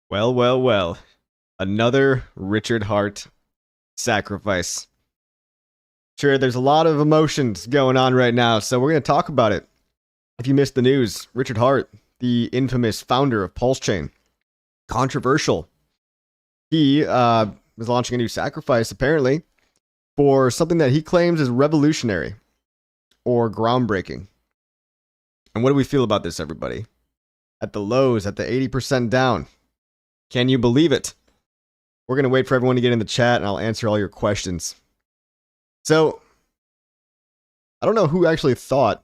Well, well, well. Another Richard Hart sacrifice. Sure, there's a lot of emotions going on right now, so we're going to talk about it. If you missed the news, Richard Hart, the infamous founder of pulsechain, controversial. He was launching a new sacrifice, apparently, for something that he claims is revolutionary or groundbreaking. And what do we feel about this, everybody? At the lows, at the 80% down. Can you believe it? We're going to wait for everyone to get in the chat, and I'll answer all your questions. So, I don't know who actually thought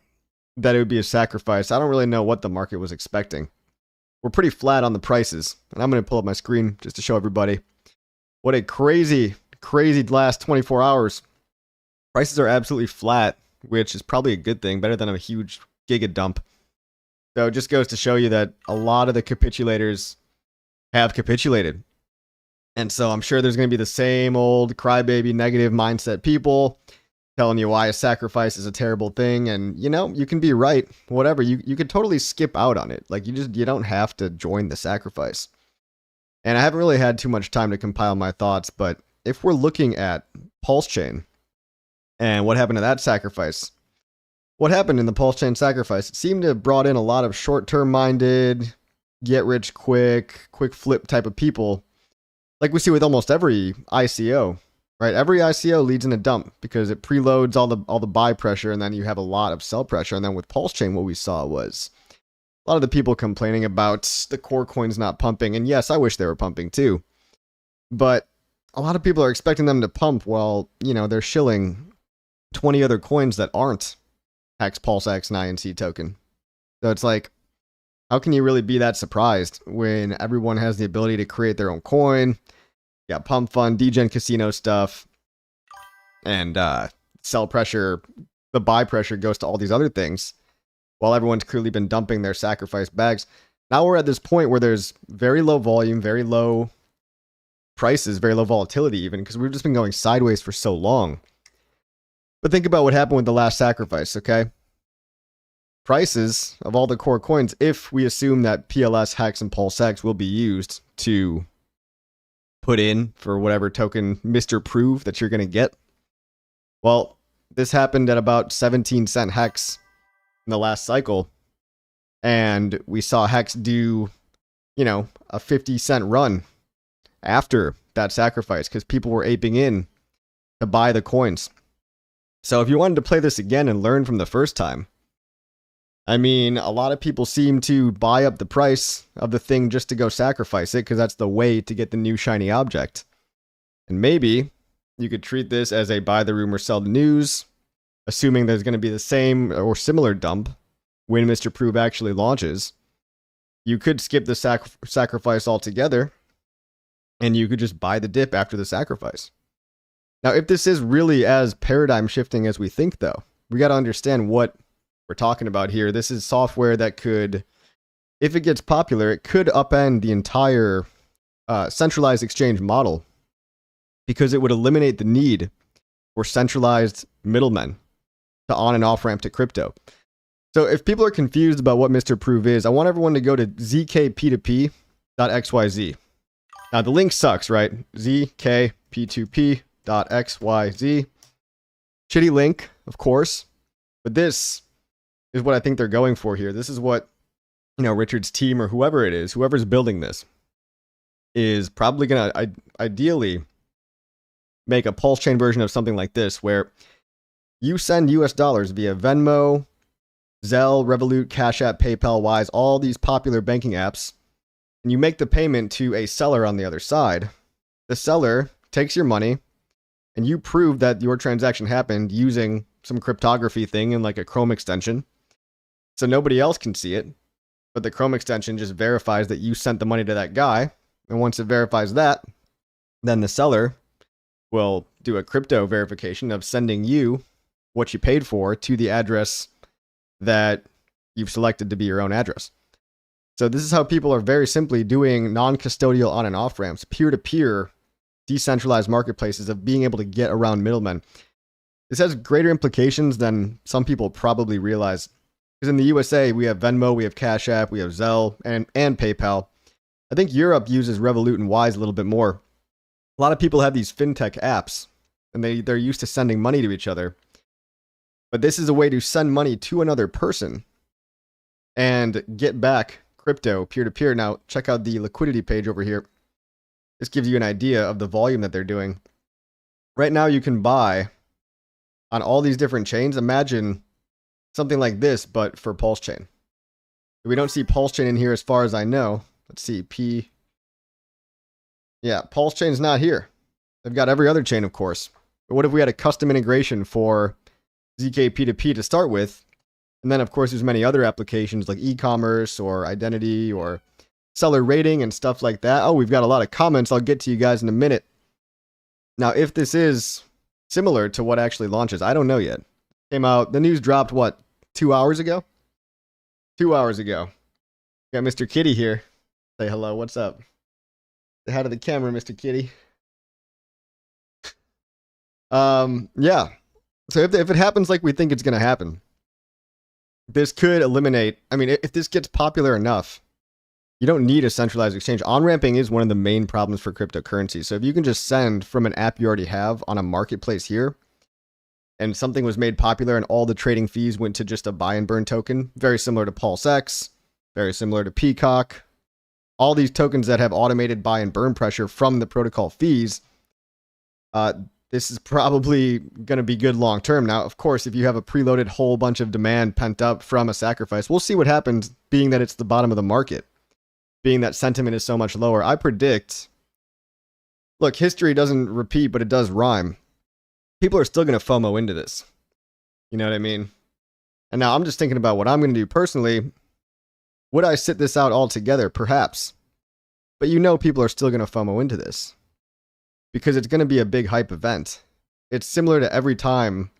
that it would be a sacrifice. I don't really know what the market was expecting. We're pretty flat on the prices, and I'm going to pull up my screen just to show everybody what a crazy last 24 hours. Prices are absolutely flat, which is probably a good thing, better than a huge giga dump. So it just goes to show you that a lot of the capitulators have capitulated. And so I'm sure there's going to be the same old crybaby negative mindset people telling you why a sacrifice is a terrible thing. And, you know, you can be right, whatever. You could totally skip out on it. Like, you don't have to join the sacrifice. And I haven't really had too much time to compile my thoughts, but if we're looking at pulsechain and what happened to that sacrifice, what happened in the pulsechain sacrifice? It seemed to have brought in a lot of short-term minded, get rich quick flip type of people, like we see with almost every ICO, right? Every ICO leads in a dump because it preloads all the buy pressure, and then you have a lot of sell pressure. And then with pulsechain, what we saw was a lot of the people complaining about the core coins not pumping. And yes, I wish they were pumping too, but a lot of people are expecting them to pump while, you know, they're shilling 20 other coins that aren't Hex, PulseX, and INC token. So it's like, how can you really be that surprised when everyone has the ability to create their own coin? Yeah, pump fund, degen casino stuff, and sell pressure, the buy pressure goes to all these other things, while everyone's clearly been dumping their sacrifice bags. Now we're at this point where there's very low volume, very low prices, very low volatility even, because we've just been going sideways for so long. But think about what happened with the last sacrifice, okay? Prices of all the core coins, if we assume that PLS, Hex, and PulseX will be used to put in for whatever token Mr. Prove that you're going to get. Well, this happened at about 17 cent Hex in the last cycle. And we saw Hex do, you know, a 50-cent run after that sacrifice because people were aping in to buy the coins. So if you wanted to play this again and learn from the first time, I mean, a lot of people seem to buy up the price of the thing just to go sacrifice it because that's the way to get the new shiny object. And maybe you could treat this as a buy the rumor, sell the news, assuming there's going to be the same or similar dump when Mr. Prove actually launches. You could skip the sacrifice altogether, and you could just buy the dip after the sacrifice. Now, if this is really as paradigm shifting as we think, though, we got to understand what we're talking about here. This is software that could, if it gets popular, it could upend the entire centralized exchange model because it would eliminate the need for centralized middlemen to on and off ramp to crypto. So if people are confused about what Mr. Prove is, I want everyone to go to zkp2p.xyz. Now the link sucks, right? zkp2p.xyz. Shitty link, of course, but this is what I think they're going for here. This is what, you know, Richard's team or whoever it is, whoever's building this, is probably going to ideally make a pulse chain version of something like this, where you send US dollars via Venmo, Zelle, Revolut, Cash App, PayPal, Wise, all these popular banking apps, and you make the payment to a seller on the other side. The seller takes your money, and you prove that your transaction happened using some cryptography thing in like a Chrome extension. So nobody else can see it, but the Chrome extension just verifies that you sent the money to that guy. And once it verifies that, then the seller will do a crypto verification of sending you what you paid for to the address that you've selected to be your own address. So this is how people are very simply doing non-custodial on and off ramps, peer-to-peer decentralized marketplaces of being able to get around middlemen. This has greater implications than some people probably realize. Because in the USA, we have Venmo, we have Cash App, we have Zelle, and PayPal. I think Europe uses Revolut and Wise a little bit more. A lot of people have these fintech apps, and they're used to sending money to each other. But this is a way to send money to another person and get back crypto peer-to-peer. Now, check out the liquidity page over here. This gives you an idea of the volume that they're doing. Right now, you can buy on all these different chains. Imagine something like this, but for pulsechain. We don't see pulsechain in here as far as I know. Let's see, Yeah, pulsechain's not here. They've got every other chain, of course. But what if we had a custom integration for ZK P2P to start with? And then, of course, there's many other applications like e-commerce or identity or seller rating and stuff like that. Oh, we've got a lot of comments. I'll get to you guys in a minute. Now, if this is similar to what actually launches, I don't know yet. Came out, the news dropped, what, 2 hours ago? 2 hours ago. Got Mr. Kitty here. Say hello, what's up? Say hi to the camera, Mr. Kitty. Yeah. So if it happens like we think it's going to happen, this could eliminate, I mean, if this gets popular enough, you don't need a centralized exchange. On-ramping is one of the main problems for cryptocurrency. So if you can just send from an app you already have on a marketplace here, and something was made popular and all the trading fees went to just a buy and burn token, very similar to PulseX, very similar to Peacock, all these tokens that have automated buy and burn pressure from the protocol fees, this is probably going to be good long term. Now, of course, if you have a preloaded whole bunch of demand pent up from a sacrifice, we'll see what happens, being that it's the bottom of the market, being that sentiment is so much lower. I predict, look, history doesn't repeat, but it does rhyme. People are still going to FOMO into this. You know what I mean? And now I'm just thinking about what I'm going to do personally. Would I sit this out altogether? Perhaps. But you know people are still going to FOMO into this, because it's going to be a big hype event. It's similar to every time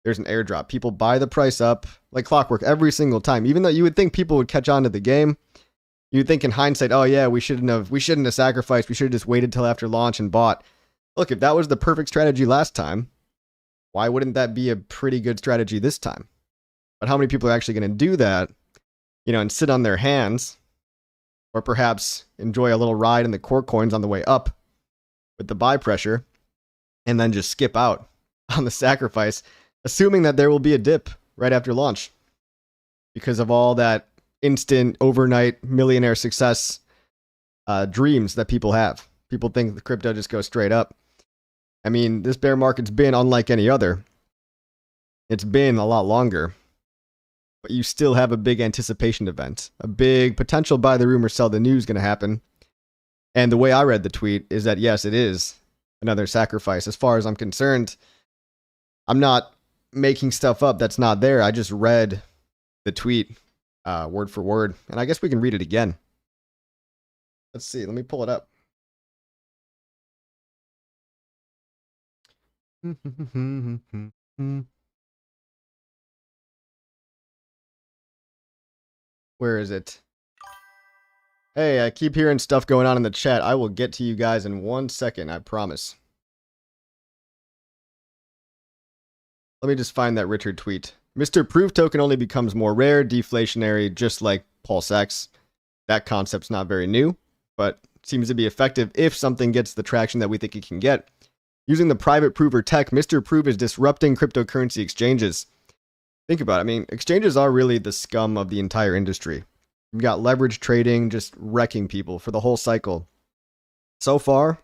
there's an airdrop. People buy the price up like clockwork every single time. Even though you would think people would catch on to the game, you'd think in hindsight, oh yeah, we shouldn't have sacrificed. We should have just waited till after launch and bought. Look, if that was the perfect strategy last time, why wouldn't that be a pretty good strategy this time? But how many people are actually going to do that, you know, and sit on their hands, or perhaps enjoy a little ride in the core coins on the way up with the buy pressure, and then just skip out on the sacrifice, assuming that there will be a dip right after launch because of all that instant overnight millionaire success dreams that people have. People think the crypto just goes straight up. I mean, this bear market's been unlike any other. It's been a lot longer, but you still have a big anticipation event, a big potential buy the rumor, sell the news going to happen. And the way I read the tweet is that, yes, it is another sacrifice. As far as I'm concerned, I'm not making stuff up that's not there. I just read the tweet word for word, and I guess we can read it again. Let's see. Let me pull it up. Where is it? Hey, I keep hearing stuff going on in the chat. I will get to you guys in 1 second, I promise. Let me just find that Richard tweet. Mr. Proof token only becomes more rare, deflationary, just like PulseX. That concept's not very new, but seems to be effective if something gets the traction that we think it can get. Using the private prover tech, Mr. Proof is disrupting cryptocurrency exchanges. Think about it. I mean, exchanges are really the scum of the entire industry. You've got leverage trading just wrecking people for the whole cycle. So far,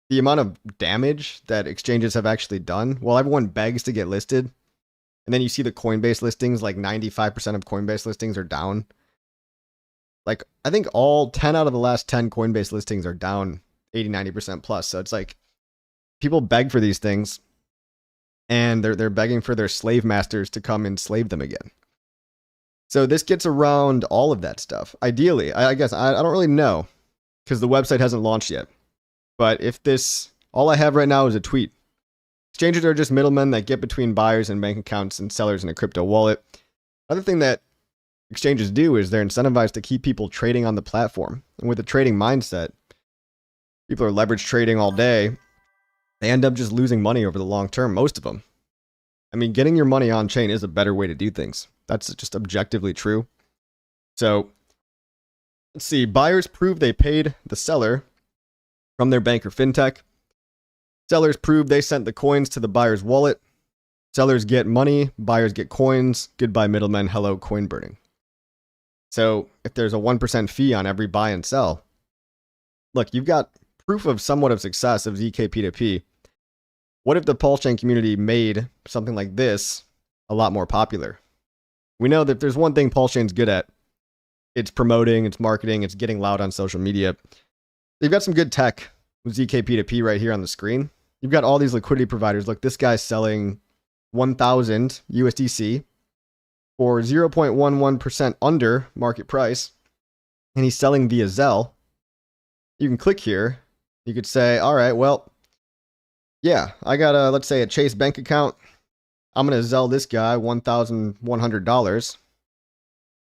the amount of damage that exchanges have actually done, while everyone begs to get listed, and then you see the Coinbase listings, like 95% of Coinbase listings are down. Like, I think all 10 out of the last 10 Coinbase listings are down 80-90% plus. So it's like, people beg for these things, and they're begging for their slave masters to come enslave them again. So this gets around all of that stuff. Ideally, I guess, I don't really know, because the website hasn't launched yet. But if this, all I have right now is a tweet. Exchanges are just middlemen that get between buyers and bank accounts and sellers in a crypto wallet. Another thing that exchanges do is they're incentivized to keep people trading on the platform. And with a trading mindset, people are leverage trading all day. They end up just losing money over the long term, most of them. I mean, getting your money on chain is a better way to do things. That's just objectively true. So Let's see. Buyers prove they paid the seller from their bank or fintech. Sellers prove they sent the coins to the buyer's wallet. Sellers get money, buyers get coins. Goodbye, middlemen. Hello, coin burning. So if there's a 1% fee on every buy and sell, look, you've got proof of somewhat of success of ZK P2P. What if the pulsechain community made something like this a lot more popular? We know that there's one thing pulsechain's good at. It's promoting, it's marketing, it's getting loud on social media. They've got some good tech with ZK P2P right here on the screen. You've got all these liquidity providers. Look, this guy's selling 1,000 USDC for 0.11% under market price, and he's selling via Zelle. You can click here. You could say, all right, well, yeah, I got a, let's say, a Chase bank account. I'm going to Zelle this guy $1,100,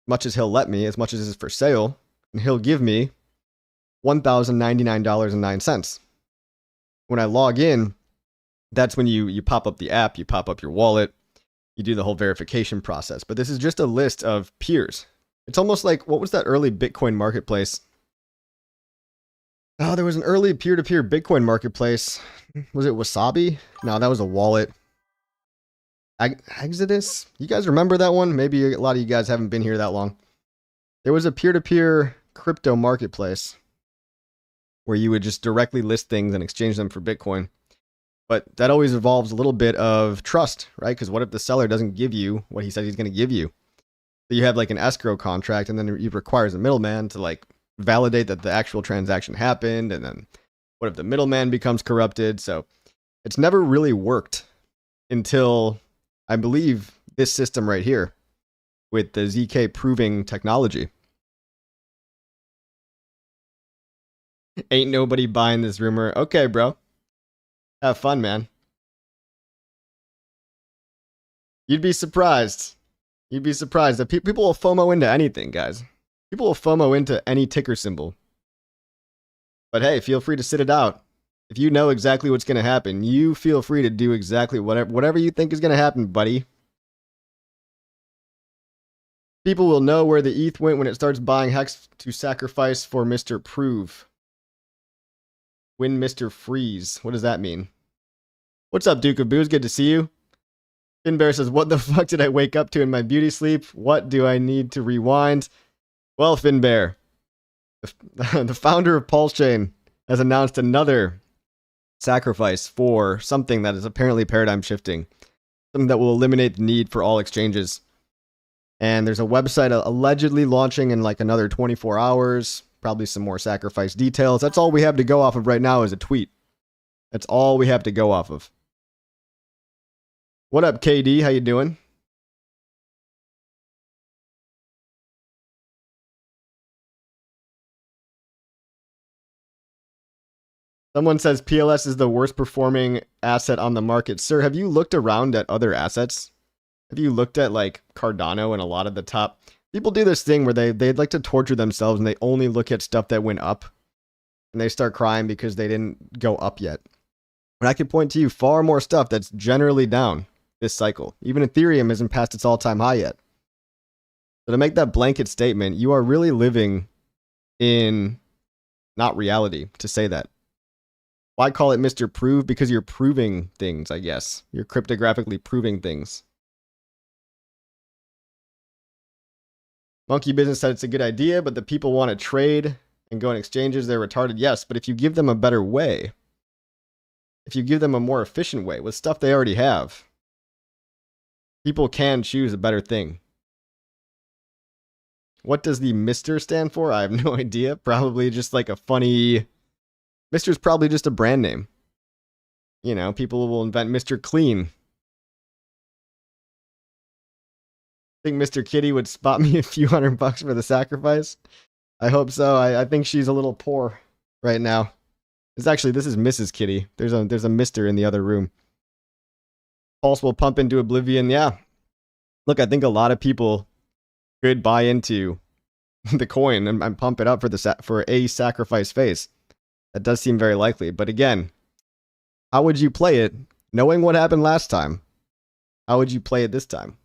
much as he'll let me, as much as is for sale, and he'll give me $1,099.09. When I log in, that's when you pop up the app, you pop up your wallet, you do the whole verification process. But this is just a list of peers. It's almost like, what was that early Bitcoin marketplace? Oh, there was an early peer-to-peer Bitcoin marketplace. Was it Wasabi? No, that was a wallet. Exodus? You guys remember that one? Maybe a lot of you guys haven't been here that long. There was a peer-to-peer crypto marketplace where you would just directly list things and exchange them for Bitcoin. But that always involves a little bit of trust, right? Because what if the seller doesn't give you what he says he's going to give you? So you have like an escrow contract, and then it requires a middleman to like validate that the actual transaction happened. And then what if the middleman becomes corrupted? So it's never really worked until, I believe, this system right here with the ZK proving technology. Ain't nobody buying this rumor. Okay, bro. Have fun, man. You'd be surprised. You'd be surprised that people will FOMO into anything, guys. People will FOMO into any ticker symbol. But hey, feel free to sit it out. If you know exactly what's going to happen, you feel free to do exactly whatever you think is going to happen, buddy. People will know where the ETH went when it starts buying Hex to sacrifice for Mr. Prove. Win Mr. Freeze. What does that mean? What's up, Duke of Booze? Good to see you. Finbear says, what the fuck did I wake up to in my beauty sleep? What do I need to rewind? Well, Finbear, the founder of pulsechain has announced another sacrifice for something that is apparently paradigm shifting. Something that will eliminate the need for all exchanges. And there's a website allegedly launching in like another 24 hours. Probably some more sacrifice details. That's all we have to go off of right now is a tweet. That's all we have to go off of. What up, KD? How you doing? Someone says PLS is the worst performing asset on the market. Sir, have you looked around at other assets? Have you looked at like Cardano and a lot of the top... People do this thing where they'd like to torture themselves and they only look at stuff that went up. And they start crying because they didn't go up yet. But I can point to you far more stuff that's generally down this cycle. Even Ethereum isn't past its all-time high yet. So to make that blanket statement, you are really living in not reality to say that. Why call it Mr. Prove? Because you're proving things, I guess. You're cryptographically proving things. Monkey Business said it's a good idea, but the people want to trade and go on exchanges. They're retarded. Yes, but if you give them a better way, if you give them a more efficient way with stuff they already have, people can choose a better thing. What does the Mr. stand for? I have no idea. Probably just like a funny... Mr. is probably just a brand name. You know, people will invent Mr. Clean. Think Mr. Kitty would spot me a few $100 for the sacrifice? I hope so. I think she's a little poor right now. This is Mrs. Kitty. There's a Mr. in the other room. Pulse will pump into oblivion. Yeah. Look, I think a lot of people could buy into the coin and pump it up for a sacrifice phase. That does seem very likely. But again, how would you play it knowing what happened last time? How would you play it this time?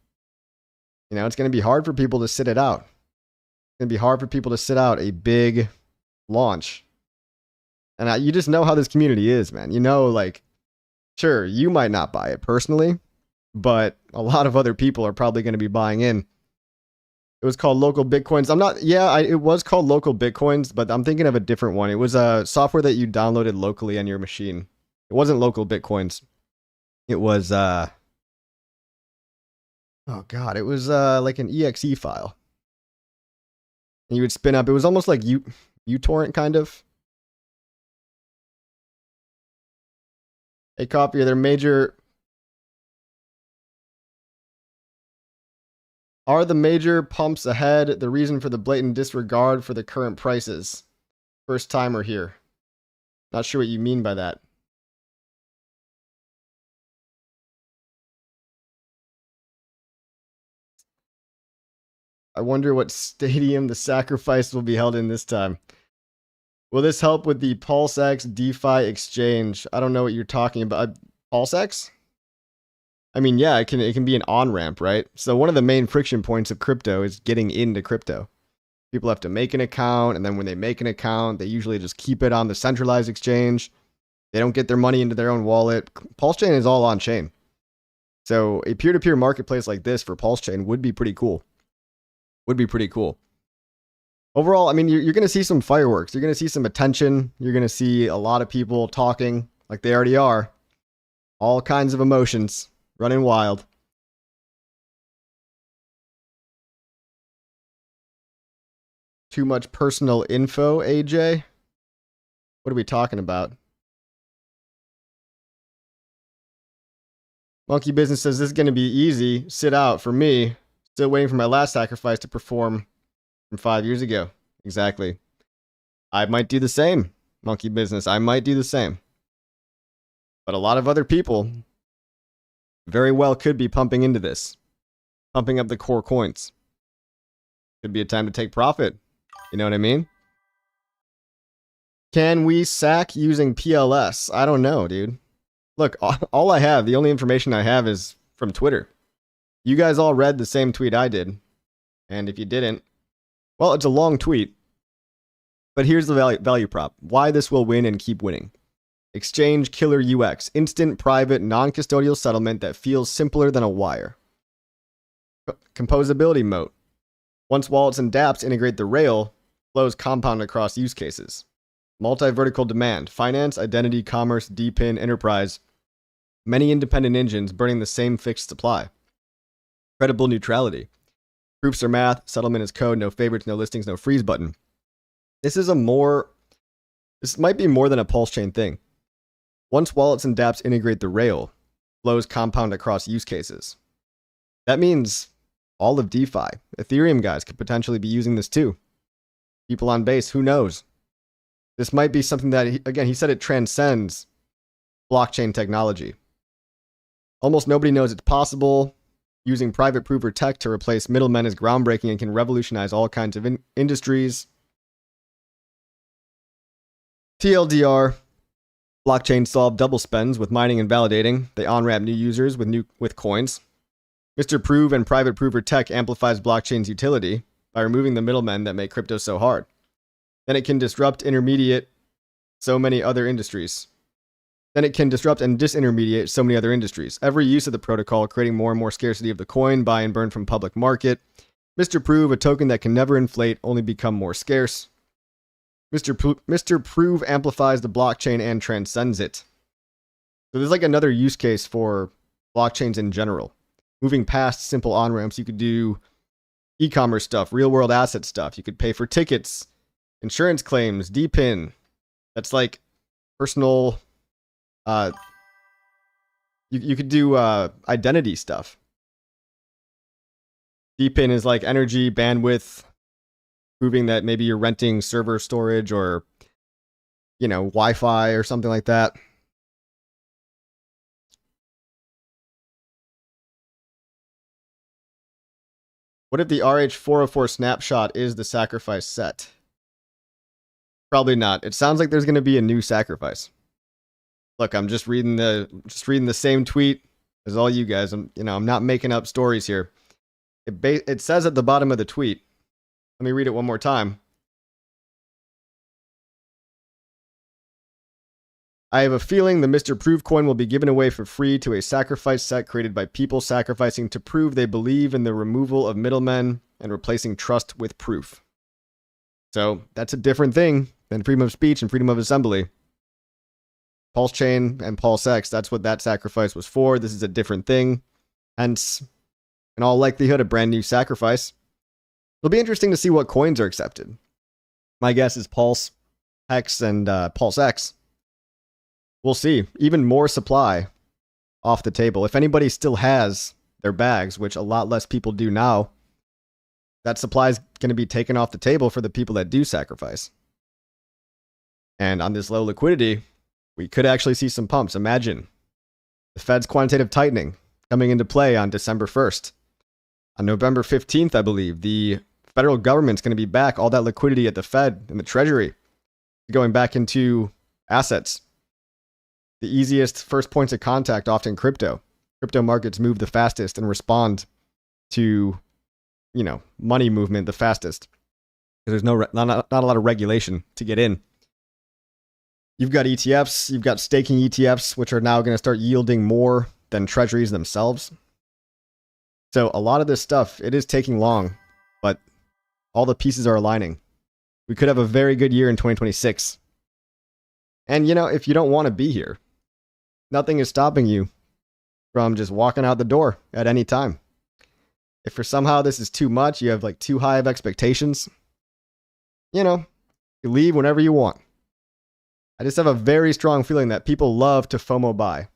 You know, it's going to be hard for people to sit it out. going to be hard for people to sit out a big launch. And you just know how this community is, man. You know, like, sure, you might not buy it personally, but a lot of other people are probably going to be buying in. It was called Local Bitcoins. It was called Local Bitcoins, but I'm thinking of a different one. It was a software that you downloaded locally on your machine. It wasn't Local Bitcoins. It was, oh God, it was like an exe file. And you would spin up, it was almost like uTorrent kind of. A copy of their major... Are the major pumps ahead the reason for the blatant disregard for the current prices? First timer here. Not sure what you mean by that. I wonder what stadium the sacrifice will be held in this time. Will this help with the PulseX DeFi exchange? I don't know what you're talking about. PulseX? I mean, yeah, it can be an on-ramp, right? So one of the main friction points of crypto is getting into crypto. People have to make an account, and then when they make an account, they usually just keep it on the centralized exchange. They don't get their money into their own wallet. PulseChain is all on-chain. So a peer-to-peer marketplace like this for PulseChain would be pretty cool. Overall, I mean, you're going to see some fireworks. You're going to see some attention. You're going to see a lot of people talking like they already are. All kinds of emotions running wild. Too much personal info, AJ? What are we talking about? Monkey Business says this is going to be easy. Sit out for me. Still waiting for my last sacrifice to perform from 5 years ago. Exactly. I might do the same, Monkey Business. I might do the same. But a lot of other people very well could be pumping into this. Pumping up the core coins. Could be a time to take profit. You know what I mean? Can we sack using PLS? I don't know, dude. Look, all I have, the only information I have is from Twitter. You guys all read the same tweet I did. And if you didn't, well, it's a long tweet. But here's the value prop. Why this will win and keep winning. Exchange killer UX. Instant, private, non-custodial settlement that feels simpler than a wire. Composability moat. Once wallets and dApps integrate the rail, flows compound across use cases. Multi-vertical demand. Finance, identity, commerce, DePIN, enterprise. Many independent engines burning the same fixed supply. Credible neutrality. Proofs are math, settlement is code, no favorites, no listings, no freeze button. This might be more than a PulseChain thing. Once wallets and dApps integrate the rail, flows compound across use cases. That means all of DeFi. Ethereum guys could potentially be using this too. People on base, who knows? This might be something that, he said it transcends blockchain technology. Almost nobody knows it's possible. Using private proof or tech to replace middlemen is groundbreaking and can revolutionize all kinds of industries. TLDR, blockchain solve double spends with mining and validating. They on-ramp new users with coins. Mr. Prove and private proof or tech amplifies blockchain's utility by removing the middlemen that make crypto so hard. Then it can disrupt and disintermediate so many other industries. Every use of the protocol creating more and more scarcity of the coin, buy and burn from public market. Mr. Prove, a token that can never inflate, only become more scarce. Mr. Prove amplifies the blockchain and transcends it. So there's like another use case for blockchains in general. Moving past simple on-ramps, you could do e-commerce stuff, real-world asset stuff. You could pay for tickets, insurance claims, DePIN. That's like personal... You could do identity stuff. DePIN is like energy, bandwidth, proving that maybe you're renting server storage or, Wi-Fi or something like that. What if the RH404 snapshot is the sacrifice set? Probably not. It sounds like there's going to be a new sacrifice. Look, I'm just reading the same tweet as all you guys. I'm not making up stories here. It says at the bottom of the tweet, Let me read it one more time. I have a feeling the Mr. Prove coin will be given away for free to a sacrifice set created by people sacrificing to prove they believe in the removal of middlemen and replacing trust with proof. So that's a different thing than freedom of speech and freedom of assembly. Pulsechain and pulsex, that's what that sacrifice was for. This is a different thing. Hence, in all likelihood, a brand new sacrifice. It'll be interesting to see what coins are accepted. My guess is Pulse, Hex, and pulsex. We'll see. Even more supply off the table. If anybody still has their bags, which a lot less people do now, that supply is going to be taken off the table for the people that do sacrifice. And on this low liquidity, we could actually see some pumps. Imagine the Fed's quantitative tightening coming into play on December 1st. On November 15th, I believe, the federal government's going to be back. All that liquidity at the Fed and the Treasury going back into assets. The easiest first points of contact, often crypto. Crypto markets move the fastest and respond to, money movement the fastest. Because there's not a lot of regulation to get in. You've got ETFs, you've got staking ETFs, which are now going to start yielding more than treasuries themselves. So a lot of this stuff, it is taking long, but all the pieces are aligning. We could have a very good year in 2026. And, if you don't want to be here, nothing is stopping you from just walking out the door at any time. If for somehow this is too much, you have like too high of expectations, you leave whenever you want. I just have a very strong feeling that people love to FOMO buy.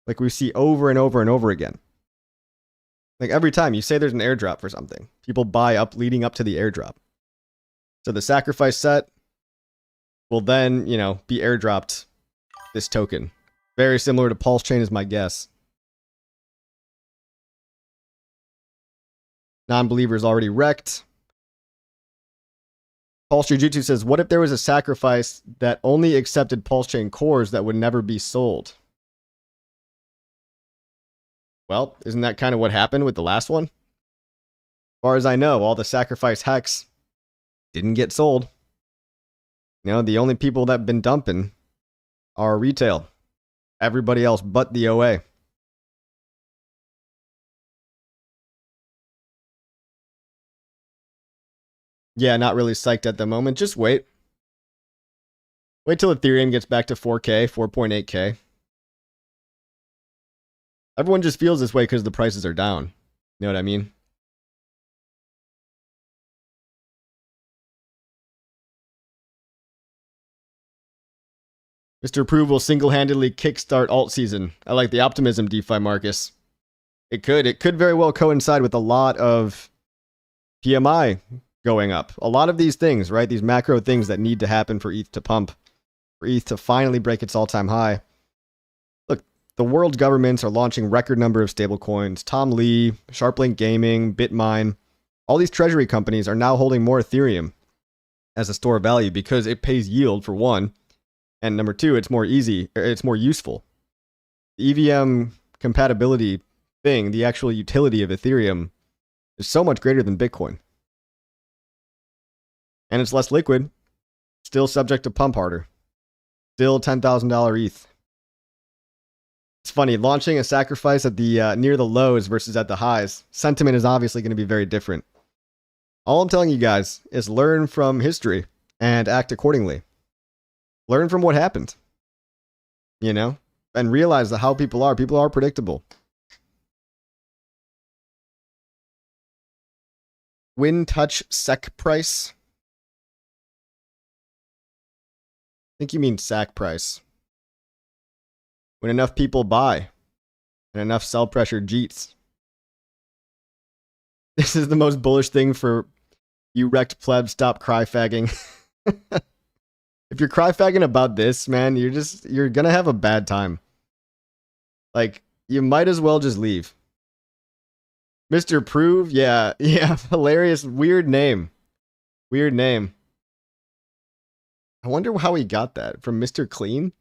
Like we see over and over and over again. Like every time you say there's an airdrop for something, people buy up leading up to the airdrop. So the sacrifice set will then, be airdropped this token. Very similar to pulsechain is my guess. Non-believers already wrecked. Pulse Jujutsu says, what if there was a sacrifice that only accepted pulsechain cores that would never be sold? Well, isn't that kind of what happened with the last one? As far as I know, all the sacrifice hex didn't get sold. The only people that have been dumping are retail. Everybody else but the OA. Yeah, not really psyched at the moment. Just wait. Wait till Ethereum gets back to 4K, 4.8K. Everyone just feels this way because the prices are down. You know what I mean? Mr. Approve will single-handedly kickstart alt season. I like the optimism, DeFi Marcus. It could very well coincide with a lot of PMI going up. A lot of these things, right? These macro things that need to happen for ETH to pump, for ETH to finally break its all-time high. Look, the world governments are launching record number of stablecoins. Tom Lee, Sharplink Gaming, Bitmine, all these treasury companies are now holding more Ethereum as a store of value because it pays yield for one. And number two, it's more useful. The EVM compatibility thing, the actual utility of Ethereum, is so much greater than Bitcoin. And it's less liquid, still subject to pump harder. Still $10,000 ETH. It's funny, launching a sacrifice at the near the lows versus at the highs, sentiment is obviously going to be very different. All I'm telling you guys is learn from history and act accordingly. Learn from what happened, and realize that how people are. People are predictable. Win touch sec price. I think you mean sack price. When enough people buy and enough sell pressure jeets. This is the most bullish thing for you wrecked plebs. Stop cry-fagging. If you're cry-fagging about this, man, you're gonna have a bad time. Like, you might as well just leave. Mr. Prove? Yeah, hilarious. Weird name. I wonder how he got that. From Mr. Clean?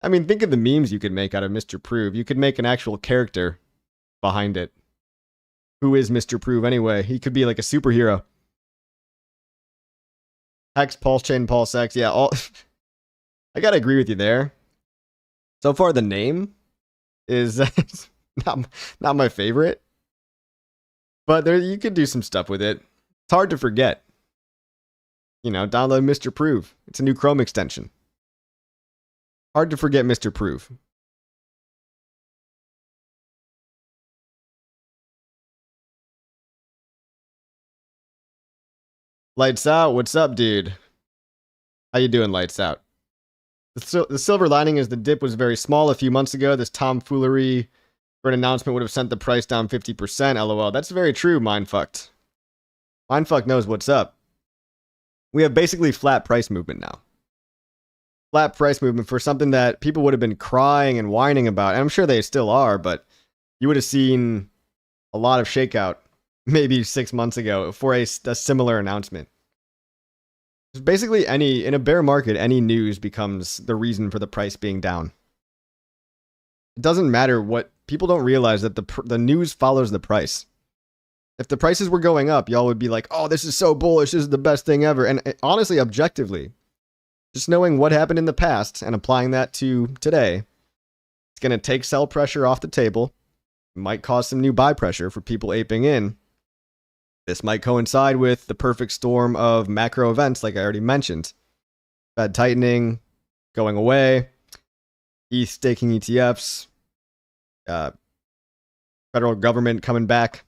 I mean, think of the memes you could make out of Mr. Prove. You could make an actual character behind it. Who is Mr. Prove anyway? He could be like a superhero. Hex, pulsechain, pulsex. Yeah, all. I gotta agree with you there. So far, the name is not my favorite, but there you could do some stuff with it. It's hard to forget. You know, download Mr. Prove. It's a new Chrome extension. Hard to forget Mr. Prove. Lights out. What's up, dude? How you doing, Lights out? The silver lining is the dip was very small a few months ago. This tomfoolery for an announcement would have sent the price down 50%. LOL. That's very true, Mindfucked. Mindfuck knows what's up. We have basically flat price movement now. Flat price movement for something that people would have been crying and whining about. And I'm sure they still are, but you would have seen a lot of shakeout maybe 6 months ago for a similar announcement. Basically, in a bear market, any news becomes the reason for the price being down. It doesn't matter what people don't realize that the news follows the price. If the prices were going up, y'all would be like, "Oh, this is so bullish. This is the best thing ever." And honestly, objectively, just knowing what happened in the past and applying that to today, it's going to take sell pressure off the table. It might cause some new buy pressure for people aping in. This might coincide with the perfect storm of macro events, like I already mentioned. Fed tightening, going away, ETH staking ETFs, federal government coming back,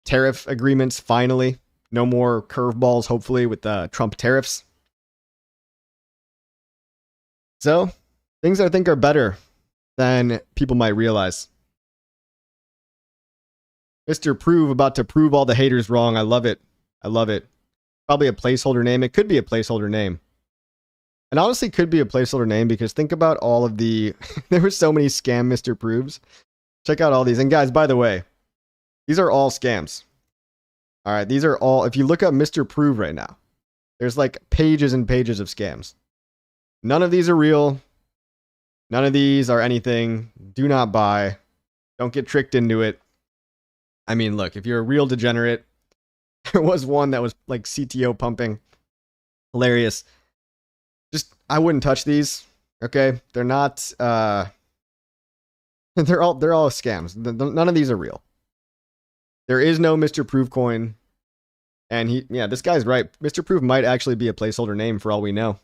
tariff agreements finally, no more curveballs, hopefully, with Trump tariffs. So, things I think are better than people might realize. Mr. Prove about to prove all the haters wrong. I love it. I love it. Probably a placeholder name. It could be a placeholder name. And honestly, could be a placeholder name because think about all of the... there were so many scam Mr. Proves. Check out all these. And guys, by the way, these are all scams. All right, these are all... If you look up Mr. Prove right now, there's like pages and pages of scams. None of these are real. None of these are anything. Do not buy. Don't get tricked into it. I mean, look, if you're a real degenerate, there was one that was like CTO pumping. Hilarious. Just, I wouldn't touch these, okay? They're not, they're all scams. None of these are real. There is no Mr. Prove coin. And this guy's right. Mr. Prove might actually be a placeholder name for all we know.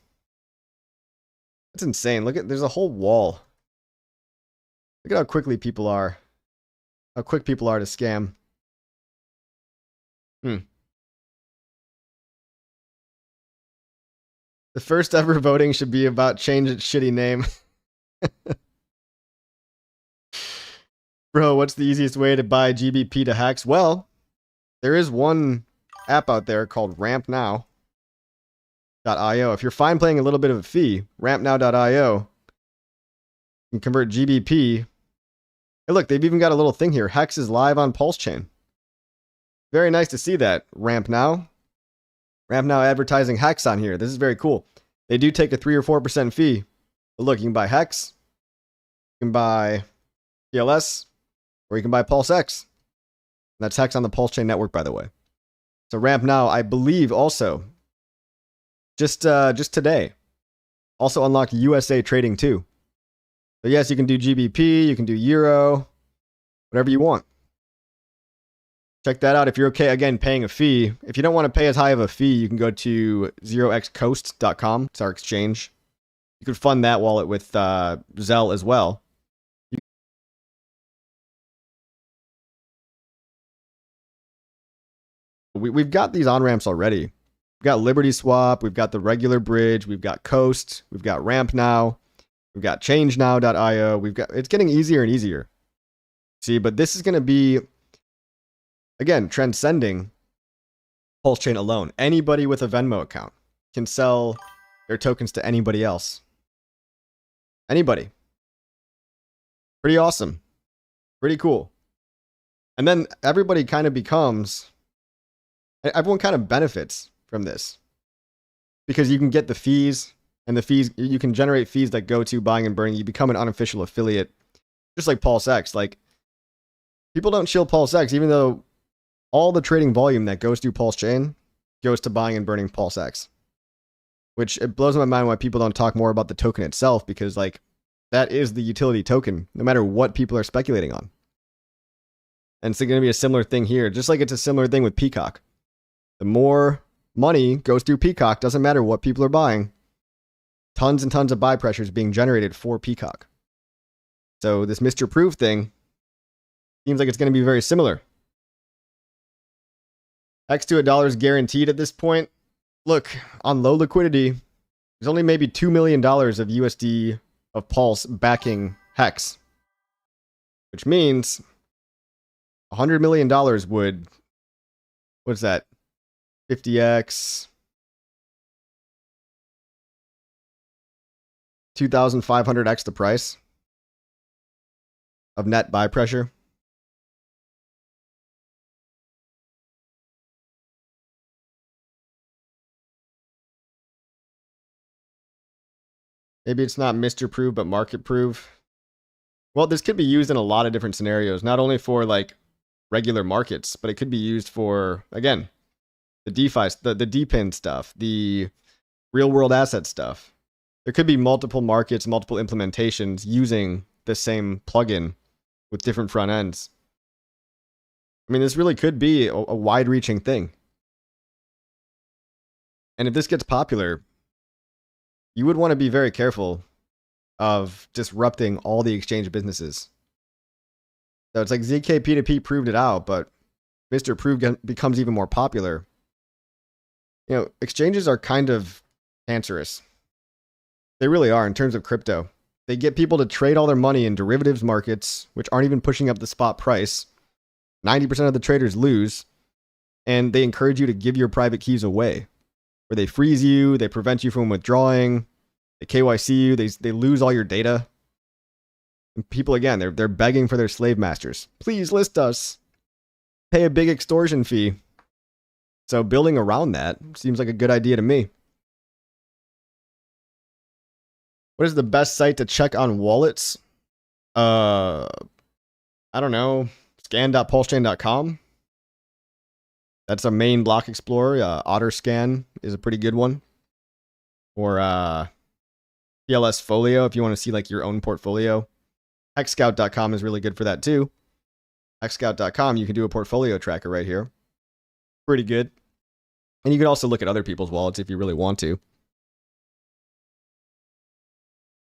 That's insane. There's a whole wall. Look at how quickly people are. How quick people are to scam. The first ever voting should be about change its shitty name. Bro, what's the easiest way to buy GBP to Hex? Well, there is one app out there called rampnow.io. If you're fine paying a little bit of a fee, rampnow.io, you can convert GBP. Hey, look, they've even got a little thing here. Hex is live on pulsechain. Very nice to see that. Ramp Now advertising Hex on here. This is very cool. They do take a 3 or 4% fee. But look, you can buy Hex, you can buy PLS, or you can buy PulseX. That's Hex on the pulsechain network, by the way. So Ramp Now, I believe, also just today, also unlocked USA trading too. So yes, you can do GBP, you can do Euro, whatever you want. Check that out if you're okay, again, paying a fee. If you don't want to pay as high of a fee, you can go to zeroxcoast.com. It's our exchange. You could fund that wallet with Zelle as well. We've got these on-ramps already. We've got Liberty Swap, we've got the regular bridge, we've got Coast, we've got Ramp Now. We've got changenow.io. It's getting easier and easier. See, but this is going to be, again, transcending pulsechain alone. Anybody with a Venmo account can sell their tokens to anybody else. Anybody. Pretty awesome. Pretty cool. And then everybody kind of everyone kind of benefits from this. Because you can get the fees. And the fees, you can generate fees that go to buying and burning. You become an unofficial affiliate, just like PulseX. Like, People don't chill PulseX, even though all the trading volume that goes through pulsechain goes to buying and burning PulseX. Which it blows my mind why people don't talk more about the token itself, because like that is the utility token, no matter what people are speculating on. And it's going to be a similar thing here, just like it's a similar thing with Peacock. The more money goes through Peacock, doesn't matter what people are buying, tons and tons of buy pressure is being generated for Peacock. So this Mr. Proof thing seems like it's going to be very similar. X to $1 is guaranteed at this point. Look, on low liquidity, there's only maybe $2 million of USD of Pulse backing Hex. Which means $100 million would, what's that? 50x, 2,500x the price of net buy pressure. Maybe it's not Mr. Proof, but market proof. Well, this could be used in a lot of different scenarios, not only for like regular markets, but it could be used for, again, the DeFi, the DePIN stuff, the real world asset stuff. There could be multiple markets, multiple implementations using the same plugin with different front ends. I mean, this really could be a wide-reaching thing. And if this gets popular, you would want to be very careful of disrupting all the exchange businesses. So it's like ZK P2P proved it out, but Mr. Proof becomes even more popular. You know, exchanges are kind of cancerous. They really are in terms of crypto. They get people to trade all their money in derivatives markets, which aren't even pushing up the spot price. 90% of the traders lose, and they encourage you to give your private keys away. Where they freeze you, they prevent you from withdrawing, they KYC you, they lose all your data. And people, again, they're begging for their slave masters. Please list us. Pay a big extortion fee. So building around that seems like a good idea to me. What is the best site to check on wallets? I don't know. Scan.pulsechain.com. That's a main block explorer. OtterScan is a pretty good one. Or PLS Folio if you want to see like your own portfolio. Hexscout.com is really good for that too. Hexscout.com, you can do a portfolio tracker right here. Pretty good. And you can also look at other people's wallets if you really want to.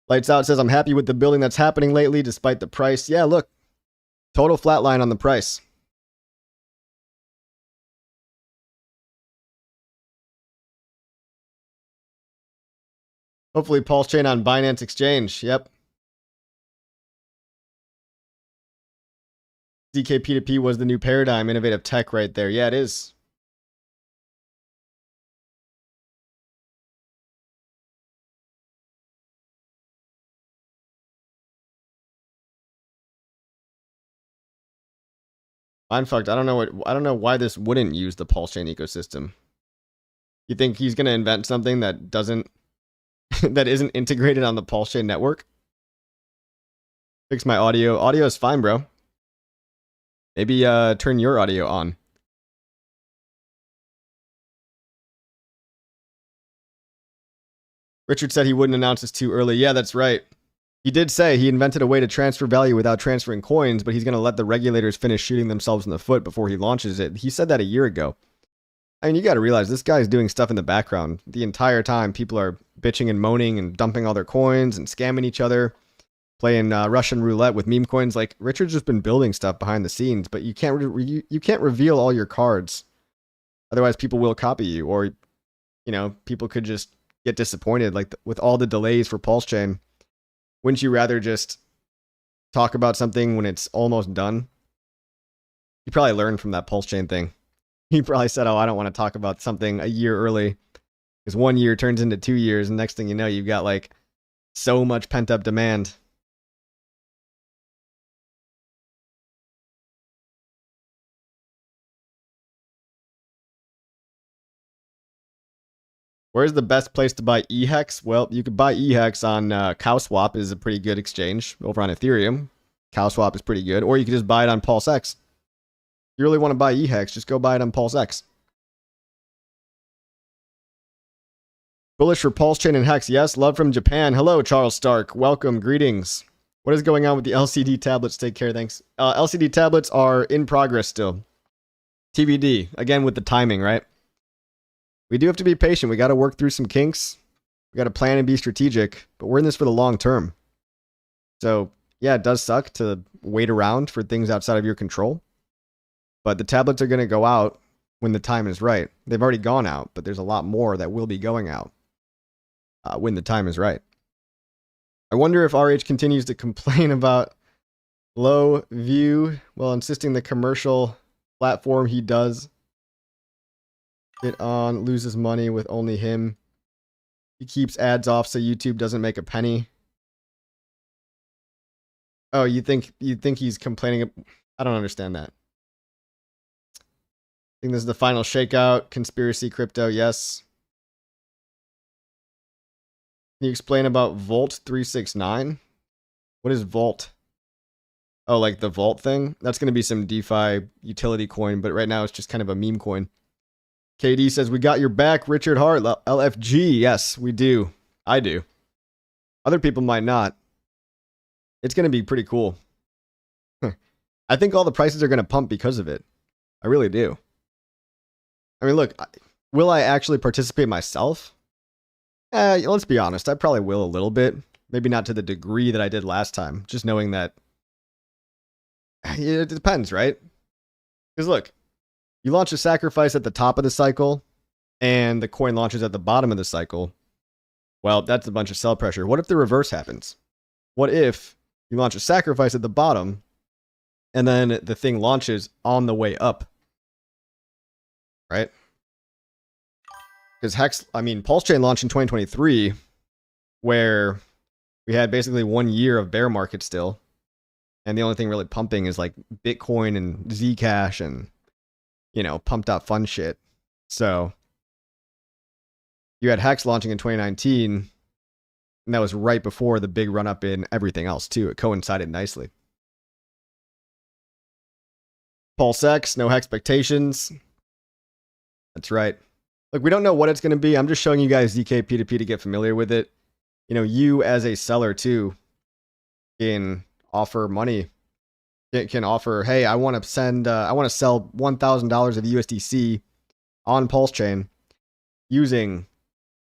Lights Out says, I'm happy with the building that's happening lately despite the price. Yeah, look. Total flatline on the price. Hopefully Pulse Chain on Binance Exchange. Yep. ZK P2P was the new paradigm. Innovative tech right there. Yeah, it is. I'm fucked. I don't know why this wouldn't use the Pulse Chain ecosystem. You think he's gonna invent something that doesn't that isn't integrated on the Pulse Chain network? Fix my audio. Audio is fine, bro. Maybe turn your audio on. Richard said he wouldn't announce this too early. Yeah, that's right. He did say he invented a way to transfer value without transferring coins, but he's going to let the regulators finish shooting themselves in the foot before he launches it. He said that a year ago. I mean, you got to realize this guy's doing stuff in the background. The entire time, people are bitching and moaning and dumping all their coins and scamming each other, playing Russian roulette with meme coins. Like, Richard's just been building stuff behind the scenes, but you can't reveal all your cards. Otherwise, people will copy you, or, you know, people could just get disappointed. Like, with all the delays for Pulse Chain, wouldn't you rather just talk about something when it's almost done? You probably learned from that Pulse Chain thing. He probably said, oh, I don't want to talk about something a year early. Because 1 year turns into 2 years, and next thing you know, you've got like so much pent-up demand. Where's the best place to buy eHex? Well, you could buy eHex on CowSwap, is a pretty good exchange over on Ethereum. Cow swap is pretty good. Or you could just buy it on PulseX. If you really want to buy EHEX, just go buy it on PulseX. Bullish for pulsechain and Hex. Yes, love from Japan. Hello, Charles Stark. Welcome, greetings. What is going on with the LCD tablets? Take care, thanks. LCD tablets are in progress still. TBD. Again, with the timing, right? We do have to be patient. We got to work through some kinks. We got to plan and be strategic. But we're in this for the long term. So, yeah, it does suck to wait around for things outside of your control. But the tablets are going to go out when the time is right. They've already gone out, but there's a lot more that will be going out when the time is right. I wonder if RH continues to complain about low view while insisting the commercial platform he does it on loses money with only him. He keeps ads off so YouTube doesn't make a penny. Oh, you think he's complaining? I don't understand that. I think this is the final shakeout. Conspiracy crypto, yes. Can you explain about Volt 369? What is Volt? Oh, like the Vault thing? That's going to be some DeFi utility coin, but right now it's just kind of a meme coin. KD says, we got your back, Richard Hart. LFG, yes, we do. I do. Other people might not. It's going to be pretty cool. I think all the prices are going to pump because of it. I really do. I mean, look, will I actually participate myself? Let's be honest. I probably will a little bit. Maybe not to the degree that I did last time. Just knowing that it depends, right? Because look, you launch a sacrifice at the top of the cycle and the coin launches at the bottom of the cycle. Well, that's a bunch of sell pressure. What if the reverse happens? What if you launch a sacrifice at the bottom and then the thing launches on the way up? Right? Because pulsechain launched in 2023, where we had basically 1 year of bear market still. And the only thing really pumping is like Bitcoin and Zcash and, pumped out fun shit. So you had Hex launching in 2019, and that was right before the big run up in everything else too. It coincided nicely. PulseX, no expectations. That's right. Look, we don't know what it's going to be. I'm just showing you guys ZK P2P to get familiar with it. You as a seller too can offer money. It can offer, hey, I want to sell $1,000 of USDC on PulseChain using,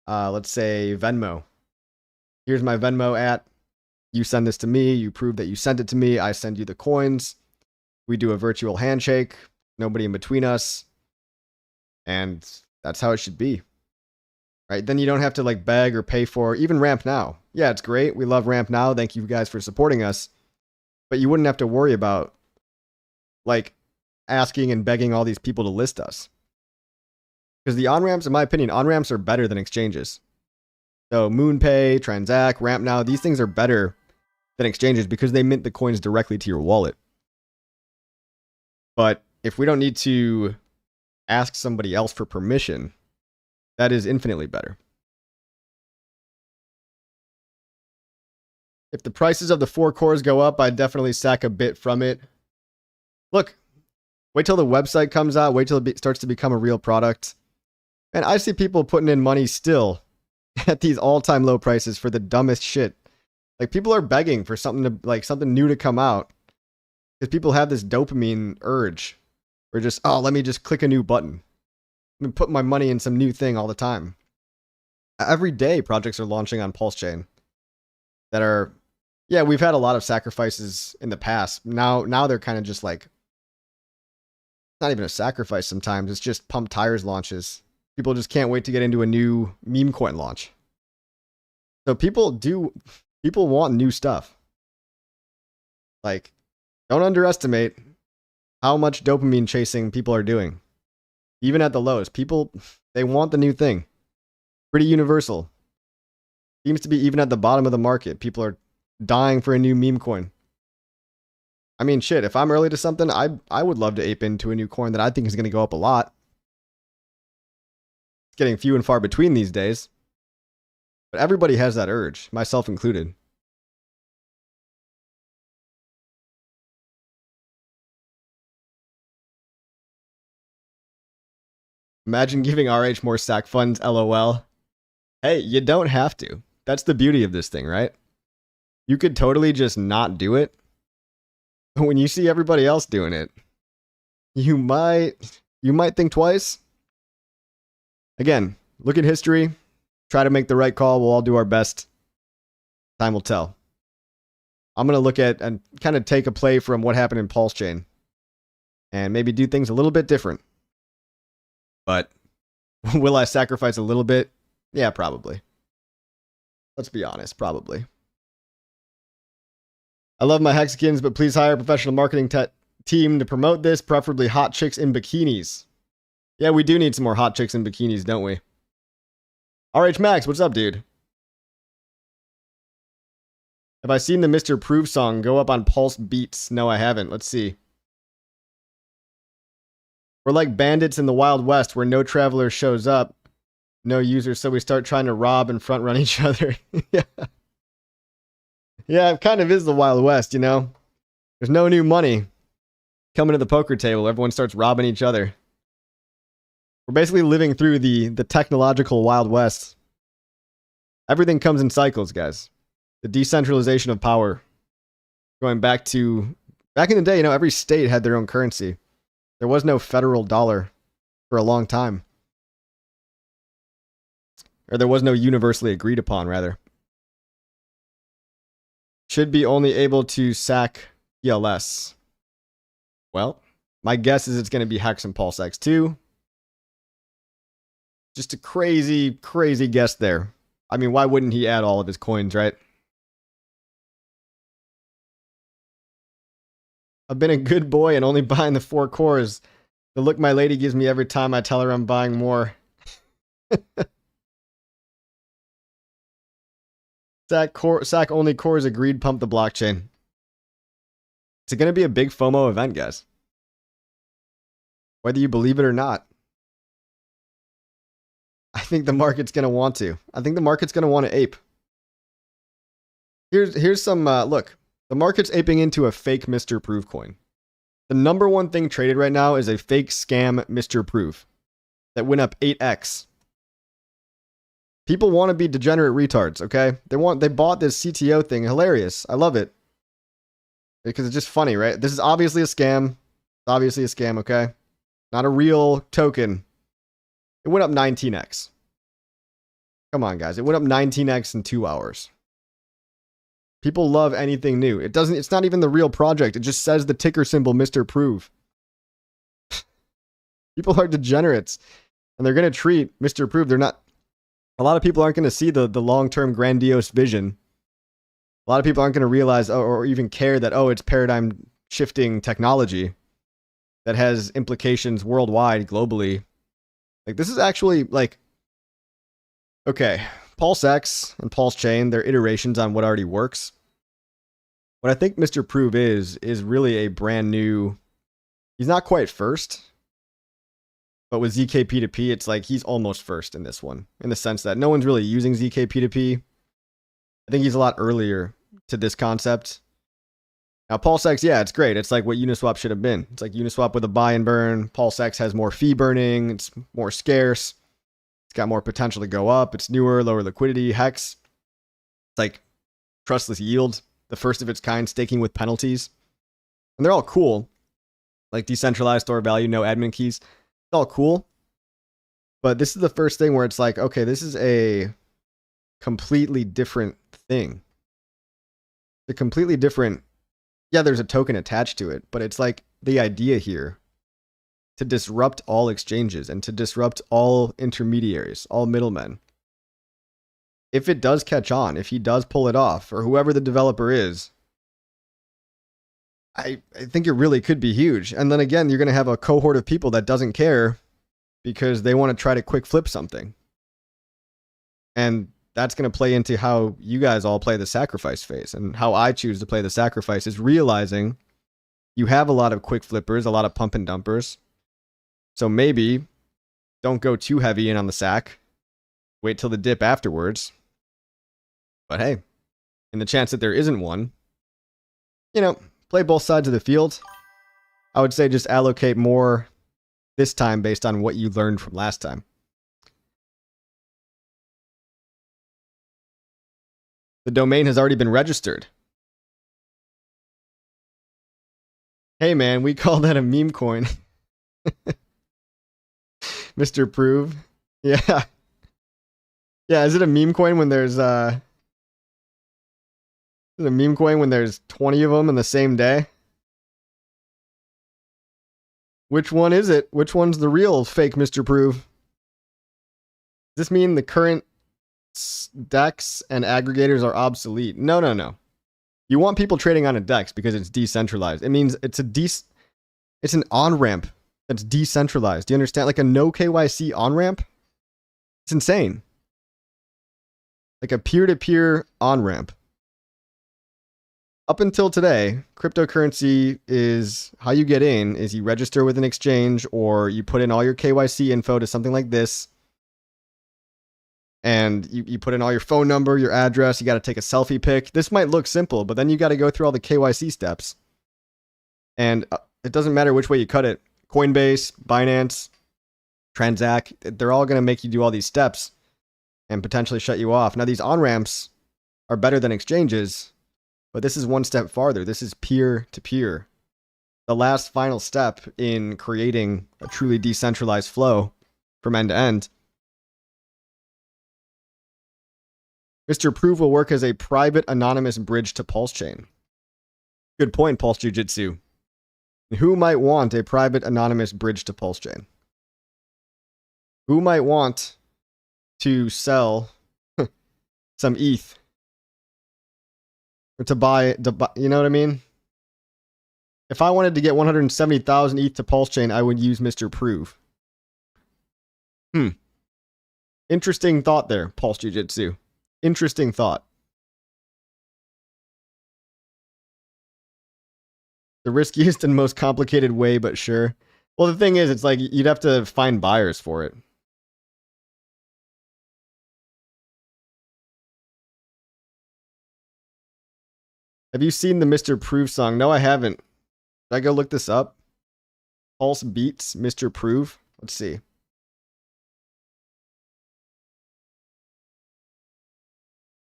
let's say, Venmo. Here's my Venmo at. You send this to me. You prove that you sent it to me. I send you the coins. We do a virtual handshake. Nobody in between us. And that's how it should be. Right? Then you don't have to beg or pay for even Ramp Now. Yeah, it's great. We love Ramp Now. Thank you guys for supporting us. But you wouldn't have to worry about asking and begging all these people to list us. Because the on-ramps, in my opinion, on-ramps are better than exchanges. So MoonPay, Transact, Ramp Now, these things are better than exchanges because they mint the coins directly to your wallet. But if we don't need to ask somebody else for permission, that is infinitely better. If the prices of the 4 cores go up, I'd definitely sack a bit from it. Look, wait till the website comes out. Wait till it starts to become a real product. And I see people putting in money still at these all-time low prices for the dumbest shit. People are begging for something to something new to come out because people have this dopamine urge. Or just, let me just click a new button. I'm put my money in some new thing all the time. Every day, projects are launching on PulseChain that are, we've had a lot of sacrifices in the past. Now they're kind of just not even a sacrifice sometimes. It's just pump tires launches. People just can't wait to get into a new meme coin launch. So people want new stuff. Don't underestimate how much dopamine chasing people are doing. Even at the lows, people, they want the new thing. Pretty universal. Seems to be even at the bottom of the market. People are dying for a new meme coin. I mean, shit, if I'm early to something, I would love to ape into a new coin that I think is going to go up a lot. It's getting few and far between these days. But everybody has that urge, myself included. Imagine giving RH more SAC funds, lol. Hey, you don't have to. That's the beauty of this thing, right? You could totally just not do it. But when you see everybody else doing it, you might think twice. Again, look at history. Try to make the right call. We'll all do our best. Time will tell. I'm going to look at and kind of take a play from what happened in pulsechain and maybe do things a little bit different. But will I sacrifice a little bit? Yeah, probably. Let's be honest, probably. I love my Hexicans, but please hire a professional marketing team to promote this, preferably hot chicks in bikinis. Yeah, we do need some more hot chicks in bikinis, don't we? RH Max, what's up, dude? Have I seen the Mr. Proof song go up on Pulse Beats? No, I haven't. Let's see. We're like bandits in the Wild West where no traveler shows up, no users, so we start trying to rob and front run each other. Yeah. Yeah, it kind of is the Wild West, you know? There's no new money coming to the poker table. Everyone starts robbing each other. We're basically living through the technological Wild West. Everything comes in cycles, guys. The decentralization of power. Going back in the day, you know, every state had their own currency. There was no federal dollar for a long time. Or there was no universally agreed upon, rather. Should be only able to sack ELS. Well, my guess is it's going to be Hex and Pulse X2. Just a crazy, crazy guess there. I mean, why wouldn't he add all of his coins, right? I've been a good boy and only buying the 4 cores. The look my lady gives me every time I tell her I'm buying more. SAC only cores agreed, pump the blockchain. It's going to be a big FOMO event, guys. Whether you believe it or not. I think the market's going to want to. I think the market's going to want to ape. Here's some, look. The market's aping into a fake Mr. Proof coin. The number one thing traded right now is a fake scam Mr. Proof that went up 8x. People want to be degenerate retards, okay? They bought this CTO thing. Hilarious. I love it. Because it's just funny, right? This is obviously a scam. It's obviously a scam, okay? Not a real token. It went up 19x. Come on, guys. It went up 19x in 2 hours. People love anything new. It's not even the real project. It just says the ticker symbol Mr. Proof. People are degenerates. And they're going to treat Mr. Proof. A lot of people aren't going to see the long-term grandiose vision. A lot of people aren't going to realize or even care that, it's paradigm shifting technology that has implications worldwide, globally. Like, this is actually, like, okay, Pulse X and Pulse Chain, they're iterations on what already works. What I think Mr. Proof is really a brand new, he's not quite first, but with ZKP2P, it's like he's almost first in this one, in the sense that no one's really using ZKP2P. I think he's a lot earlier to this concept. Now, Pulse X, yeah, it's great. It's like what Uniswap should have been. It's like Uniswap with a buy and burn. Pulse X has more fee burning. It's more scarce. It's got more potential to go up. It's newer, lower liquidity. Hex, it's like trustless yield, the first of its kind, staking with penalties. And they're all cool. Like decentralized store value, no admin keys. It's all cool. But this is the first thing where it's like, okay, this is a completely different thing. The completely different, yeah, there's a token attached to it, but it's like the idea here to disrupt all exchanges and to disrupt all intermediaries, all middlemen. If it does catch on, if he does pull it off, or whoever the developer is, I think it really could be huge. And then again, you're going to have a cohort of people that doesn't care because they want to try to quick flip something. And that's going to play into how you guys all play the sacrifice phase. And how I choose to play the sacrifice is realizing you have a lot of quick flippers, a lot of pump and dumpers. So maybe don't go too heavy in on the sack. Wait till the dip afterwards. But hey, in the chance that there isn't one, play both sides of the field. I would say just allocate more this time based on what you learned from last time. The domain has already been registered. Hey man, we call that a meme coin. Mr. Prove. Yeah. Yeah, is it a meme coin when there's is it a meme coin when there's 20 of them in the same day? Which one is it? Which one's the real fake Mr. Prove? Does this mean the current DEX and aggregators are obsolete? No, no, no. You want people trading on a DEX because it's decentralized. It means it's an on-ramp that's decentralized. Do you understand? Like a no KYC on-ramp? It's insane. Like a peer-to-peer on-ramp. Up until today, cryptocurrency is how you get in is you register with an exchange or you put in all your KYC info to something like this. And you put in all your phone number, your address, you got to take a selfie pic. This might look simple, but then you got to go through all the KYC steps. And it doesn't matter which way you cut it. Coinbase, Binance, Transact, they're all going to make you do all these steps and potentially shut you off. Now, these on-ramps are better than exchanges, but this is one step farther. This is peer-to-peer. The last final step in creating a truly decentralized flow from end to end. Mr. Prove will work as a private anonymous bridge to pulsechain. Good point, Pulse Jiu-Jitsu. Who might want a private anonymous bridge to pulsechain? Who might want to sell some ETH? Or to buy, you know what I mean? If I wanted to get 170,000 ETH to pulsechain, I would use Mr. Prove. Interesting thought there, Pulse Jiu-Jitsu. Interesting thought. The riskiest and most complicated way, but sure. Well, the thing is, it's like you'd have to find buyers for it. Have you seen the Mr. Prove song? No, I haven't. Should I go look this up? Pulse Beats, Mr. Prove. Let's see. If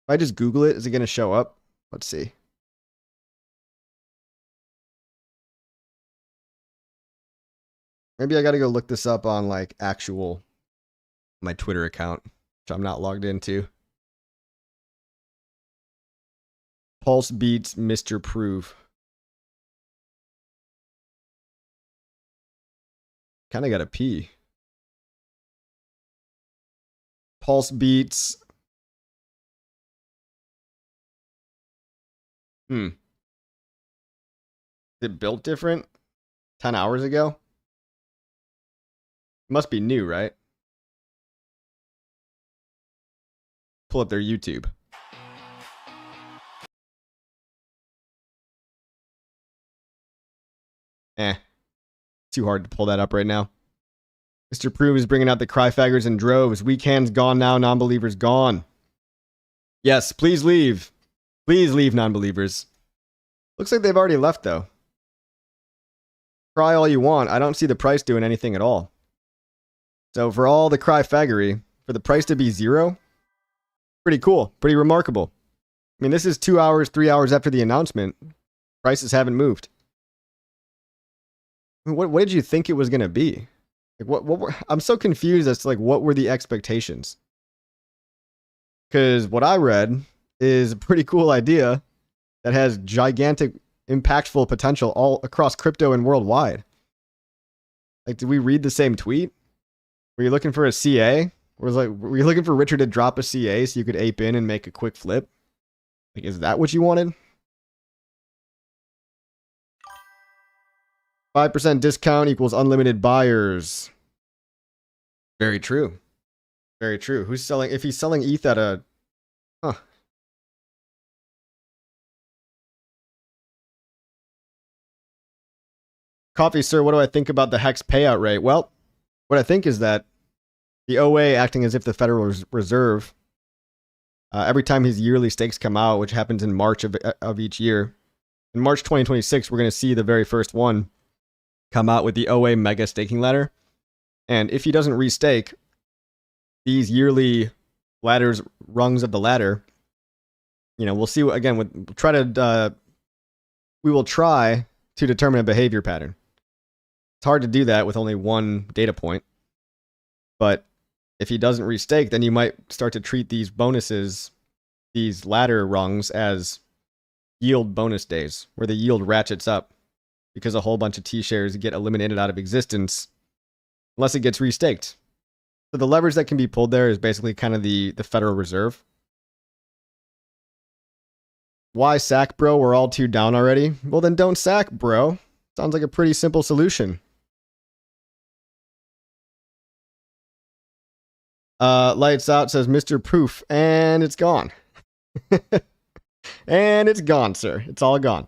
I just Google it, is it going to show up? Let's see. Maybe I got to go look this up on like actual my Twitter account, which I'm not logged into. Pulse Beats Mr. Prove. Kind of got to pee. Pulse Beats. Is it built different? 10 hours ago? Must be new, right? Pull up their YouTube. Too hard to pull that up right now. Mr. Prove is bringing out the cryfaggers in droves. Weak hands gone now, non-believers gone. Yes, please leave. Please leave, non-believers. Looks like they've already left, though. Cry all you want. I don't see the price doing anything at all. So for all the cryfaggery, for the price to be zero, pretty cool. Pretty remarkable. I mean, this is 2 hours, 3 hours after the announcement. Prices haven't moved. What did you think it was going to be? Like I'm so confused as to like what were the expectations? Because what I read is a pretty cool idea that has gigantic, impactful potential all across crypto and worldwide. Like, did we read the same tweet? Were you looking for a CA? Were you looking for Richard to drop a CA so you could ape in and make a quick flip? Like, is that what you wanted? 5% discount equals unlimited buyers. Very true. Very true. Who's selling? If he's selling ETH at a... Huh. Coffee, sir, what do I think about the Hex payout rate? Well, what I think is that the OA acting as if the Federal Reserve, every time his yearly stakes come out, which happens in March of each year, in March 2026, we're going to see the very first one come out with the OA mega staking ladder. And if he doesn't restake these yearly ladders, rungs of the ladder, we'll see. Again, we will try to determine a behavior pattern. It's hard to do that with only one data point. But if he doesn't restake, then you might start to treat these bonuses, these ladder rungs, as yield bonus days, where the yield ratchets up because a whole bunch of T-shares get eliminated out of existence unless it gets restaked. So the leverage that can be pulled there is basically kind of the Federal Reserve. Why sack, bro? We're all too down already. Well, then don't sack, bro. Sounds like a pretty simple solution. Lights out says Mr. Proof, and it's gone. And it's gone, sir. It's all gone.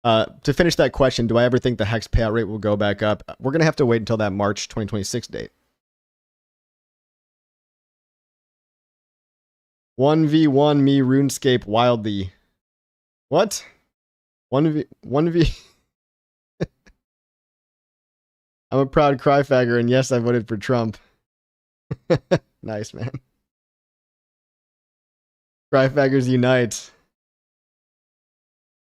To finish that question, do I ever think the Hex payout rate will go back up? We're going to have to wait until that March 2026 date. 1v1 me RuneScape wildly. What? 1v... I'm a proud cryfagger, and yes, I voted for Trump. Nice, man. Cryfaggers unite.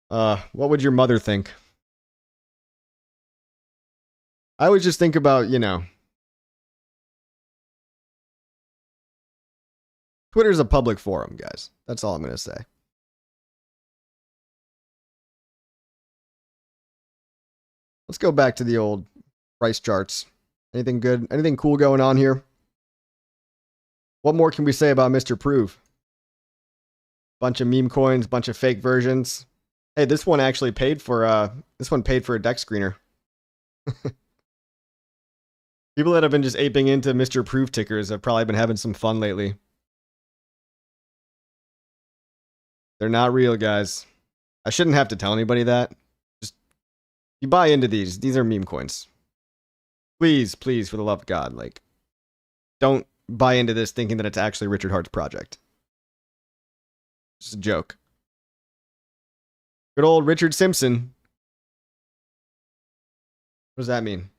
What would your mother think? I would just think about, Twitter's a public forum, guys. That's all I'm going to say. Let's go back to the old price charts. Anything good? Anything cool going on here? What more can we say about Mr. Proof? Bunch of meme coins, bunch of fake versions. Hey, this one actually paid for a deck screener. People that have been just aping into Mr. Proof tickers have probably been having some fun lately. They're not real, guys. I shouldn't have to tell anybody that. Just, you buy into these are meme coins. Please, please, for the love of God, don't buy into this thinking that it's actually Richard Hart's project. Just a joke. Good old Richard Simpson. What does that mean?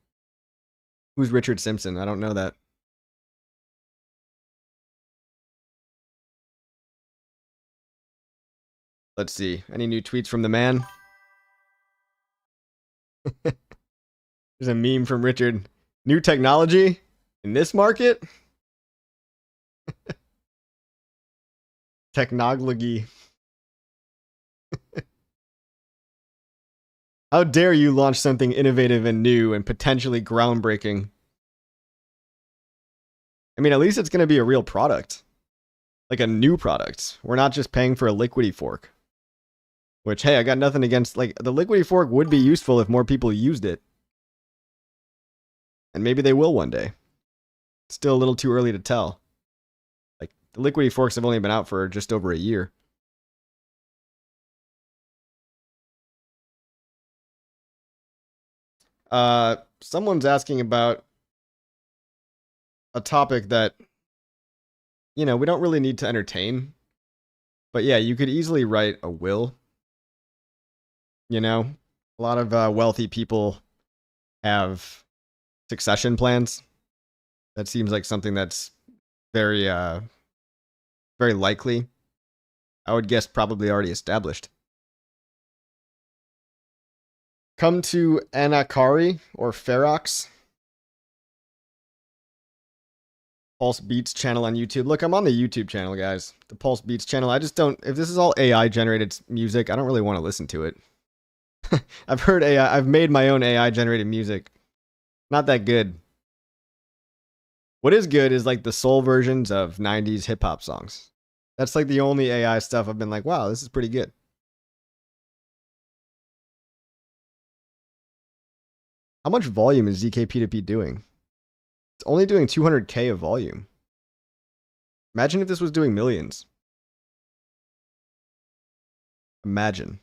Who's Richard Simpson? I don't know that. Let's see. Any new tweets from the man? There's a meme from Richard. New technology in this market? Technology. How dare you launch something innovative and new and potentially groundbreaking? I mean, at least it's going to be a real product. Like a new product. We're not just paying for a liquidity fork. Which, hey, I got nothing against... the liquidity fork would be useful if more people used it. And maybe they will one day. It's still a little too early to tell. The liquidity forks have only been out for just over a year. Someone's asking about a topic that, we don't really need to entertain. But yeah, you could easily write a will. A lot of wealthy people have succession plans. That seems like something that's very, very likely. I would guess probably already established. Come to Anakari or Ferox. Pulse Beats channel on YouTube. Look, I'm on the YouTube channel, guys. The Pulse Beats channel. I just don't... If this is all AI generated music, I don't really want to listen to it. I've heard AI... I've made my own AI generated music. Not that good. What is good is the soul versions of 90s hip hop songs. That's the only AI stuff I've been wow, this is pretty good. How much volume is ZKP2P doing? It's only doing 200k of volume. Imagine if this was doing millions. Imagine.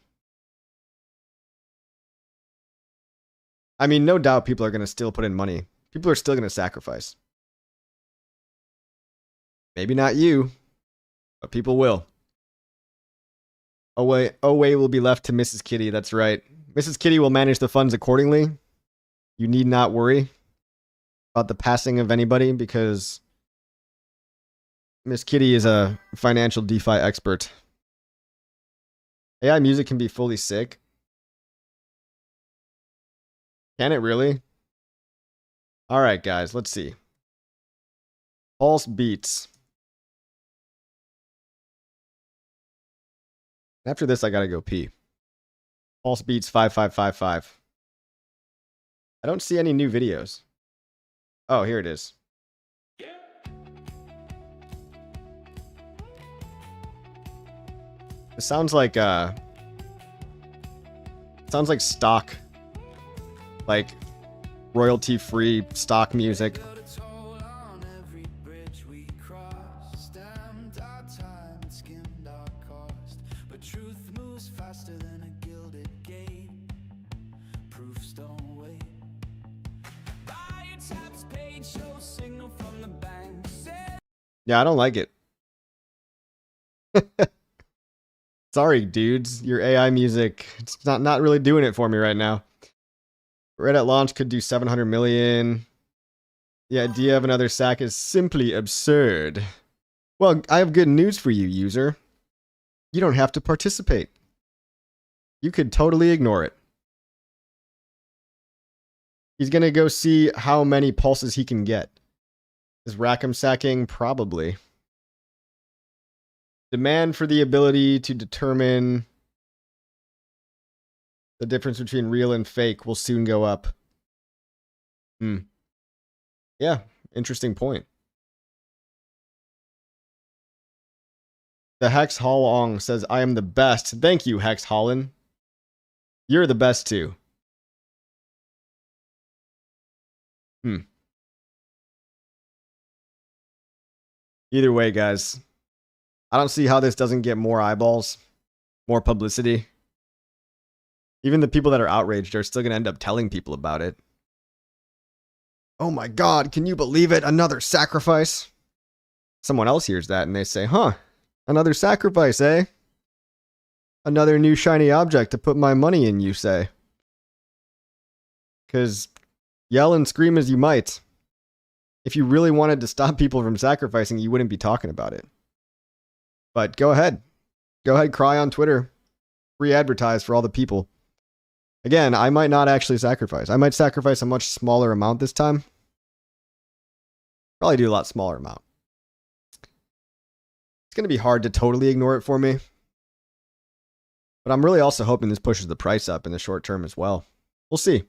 I mean, no doubt people are going to still put in money. People are still going to sacrifice. Maybe not you, but people will. Away will be left to Mrs. Kitty. That's right. Mrs. Kitty will manage the funds accordingly. You need not worry. about the passing of anybody because Miss Kitty is a financial DeFi expert. AI music can be fully sick. Can it really? All right, guys, let's see. Pulse beats. After this, I gotta go pee. Pulse beats 5555. I don't see any new videos. Oh, here it is. It sounds like stock, like royalty-free stock music. Yeah, I don't like it. Sorry, dudes. Your AI music, it's not really doing it for me right now. Red at launch could do 700 million. The idea of another sack is simply absurd. Well, I have good news for you, user. You don't have to participate. You could totally ignore it. He's going to go see how many pulses he can get. Is Rackham sacking? Probably. Demand for the ability to determine the difference between real and fake will soon go up. Yeah, interesting point. The Hex Hollong says, I am the best. Thank you, Hex Holland. You're the best too. Either way, guys, I don't see how this doesn't get more eyeballs, more publicity. Even the people that are outraged are still going to end up telling people about it. Oh my God, can you believe it? Another sacrifice. Someone else hears that and they say, huh, another sacrifice, eh? Another new shiny object to put my money in, you say. Because yell and scream as you might, if you really wanted to stop people from sacrificing, you wouldn't be talking about it. But go ahead. Go ahead, cry on Twitter. Free advertise for all the people. Again, I might not actually sacrifice. I might sacrifice a much smaller amount this time. Probably do a lot smaller amount. It's going to be hard to totally ignore it for me. But I'm really also hoping this pushes the price up in the short term as well. We'll see.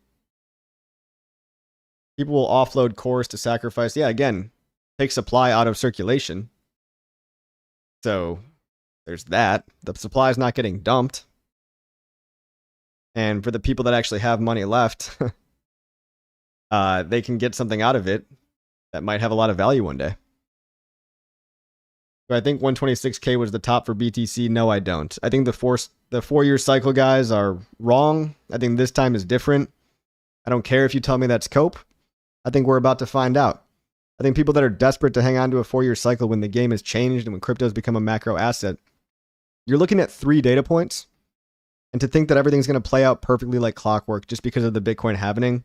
People will offload cores to sacrifice. Yeah, again, take supply out of circulation. So there's that. The supply is not getting dumped. And for the people that actually have money left, they can get something out of it that might have a lot of value one day. Do I think 126K was the top for BTC? No, I don't. I think the 4-year cycle guys are wrong. I think this time is different. I don't care if you tell me that's cope. I think we're about to find out. I think people that are desperate to hang on to a 4-year cycle when the game has changed and when crypto's become a macro asset, you're looking at 3 data points. And to think that everything's going to play out perfectly like clockwork just because of the Bitcoin happening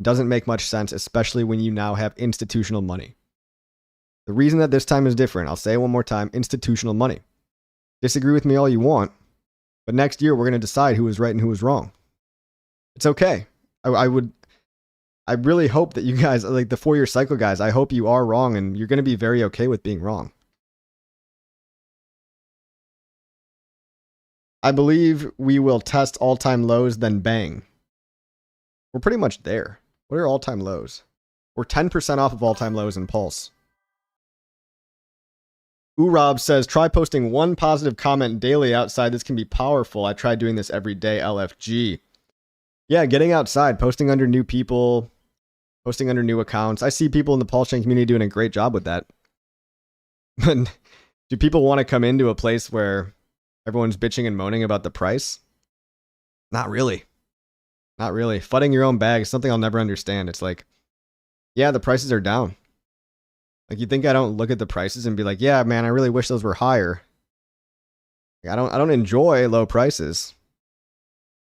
doesn't make much sense, especially when you now have institutional money. The reason that this time is different, I'll say it one more time, institutional money. Disagree with me all you want, but next year we're going to decide who was right and who was wrong. It's okay. I really hope that you guys, like the 4-year cycle guys, I hope you are wrong and you're going to be very okay with being wrong. I believe we will test all-time lows, then bang. We're pretty much there. What are all-time lows? We're 10% off of all-time lows in Pulse. Rob says, try posting one positive comment daily outside. This can be powerful. I try doing this every day, LFG. Yeah, getting outside, posting under new people, posting under new accounts. I see people in the pulsechain community doing a great job with that. But do people want to come into a place where everyone's bitching and moaning about the price? Not really. Not really. Fudding your own bag is something I'll never understand. It's like, yeah, the prices are down. Like, you think I don't look at the prices and be like, yeah, man, I really wish those were higher. I don't enjoy low prices.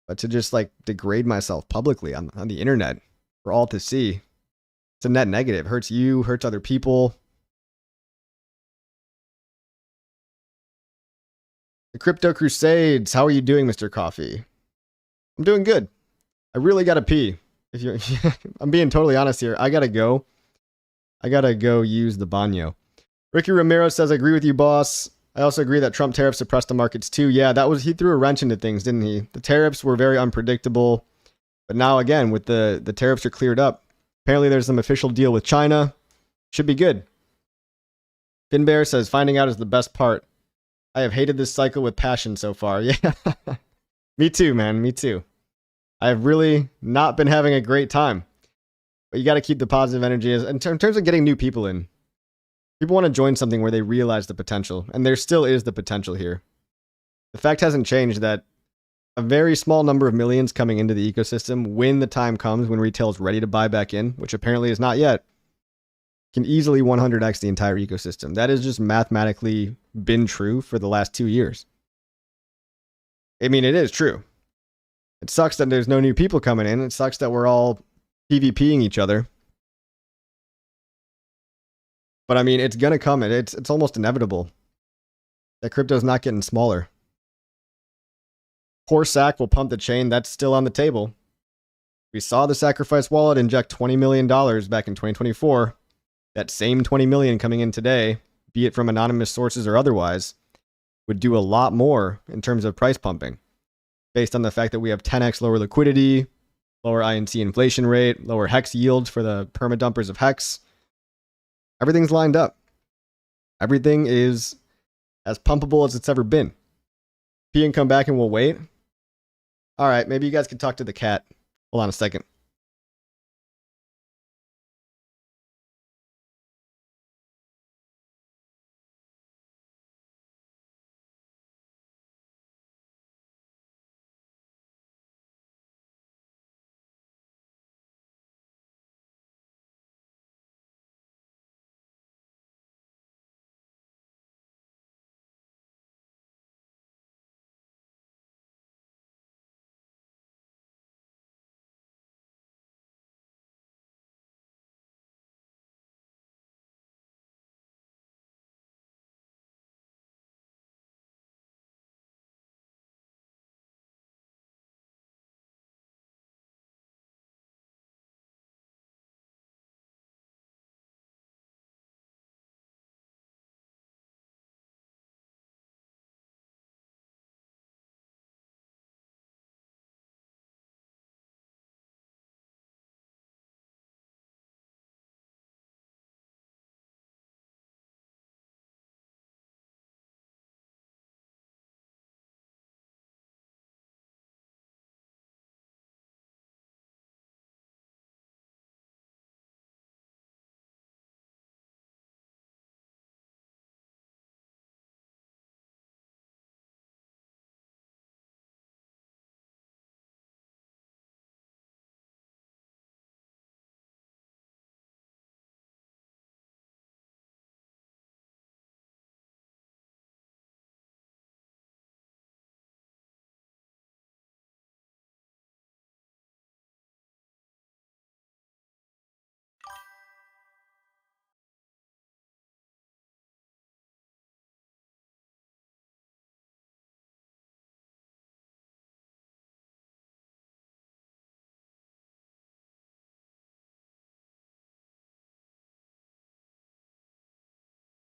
But to just like degrade myself publicly on the internet for all to see, It's a net negative. Hurts you, hurts other people. The Crypto Crusades. How are you doing, Mr. Coffee? I'm doing good. I really gotta pee. If you, I'm being totally honest here. I gotta go. I gotta go use the baño. Ricky Romero says, I agree with you, boss. I also agree that Trump tariffs suppressed the markets too. Yeah, he threw a wrench into things, didn't he? The tariffs were very unpredictable. But now again, with the tariffs are cleared up. Apparently there's some official deal with China. Should be good. Finbear says, finding out is the best part. I have hated this cycle with passion so far. Yeah. Me too, man. Me too. I've really not been having a great time. But you got to keep the positive energy. In terms of getting new people in, people want to join something where they realize the potential. And there still is the potential here. The fact hasn't changed that a very small number of millions coming into the ecosystem when the time comes, when retail is ready to buy back in, which apparently is not yet, can easily 100x the entire ecosystem. That has just mathematically been true for the last 2 years. I mean, it is true. It sucks that there's no new people coming in. It sucks that we're all PvPing each other. But I mean, it's going to come. It's almost inevitable that crypto's not getting smaller. Poor SAC will pump the chain. That's still on the table. We saw the sacrifice wallet inject $20 million back in 2024. That same 20 million coming in today, be it from anonymous sources or otherwise, would do a lot more in terms of price pumping, based on the fact that we have 10x lower liquidity, lower INC inflation rate, lower hex yields for the permadumpers of hex. Everything's lined up. Everything is as pumpable as it's ever been. P and come back and we'll wait. All right, maybe you guys can talk to the cat. Hold on a second.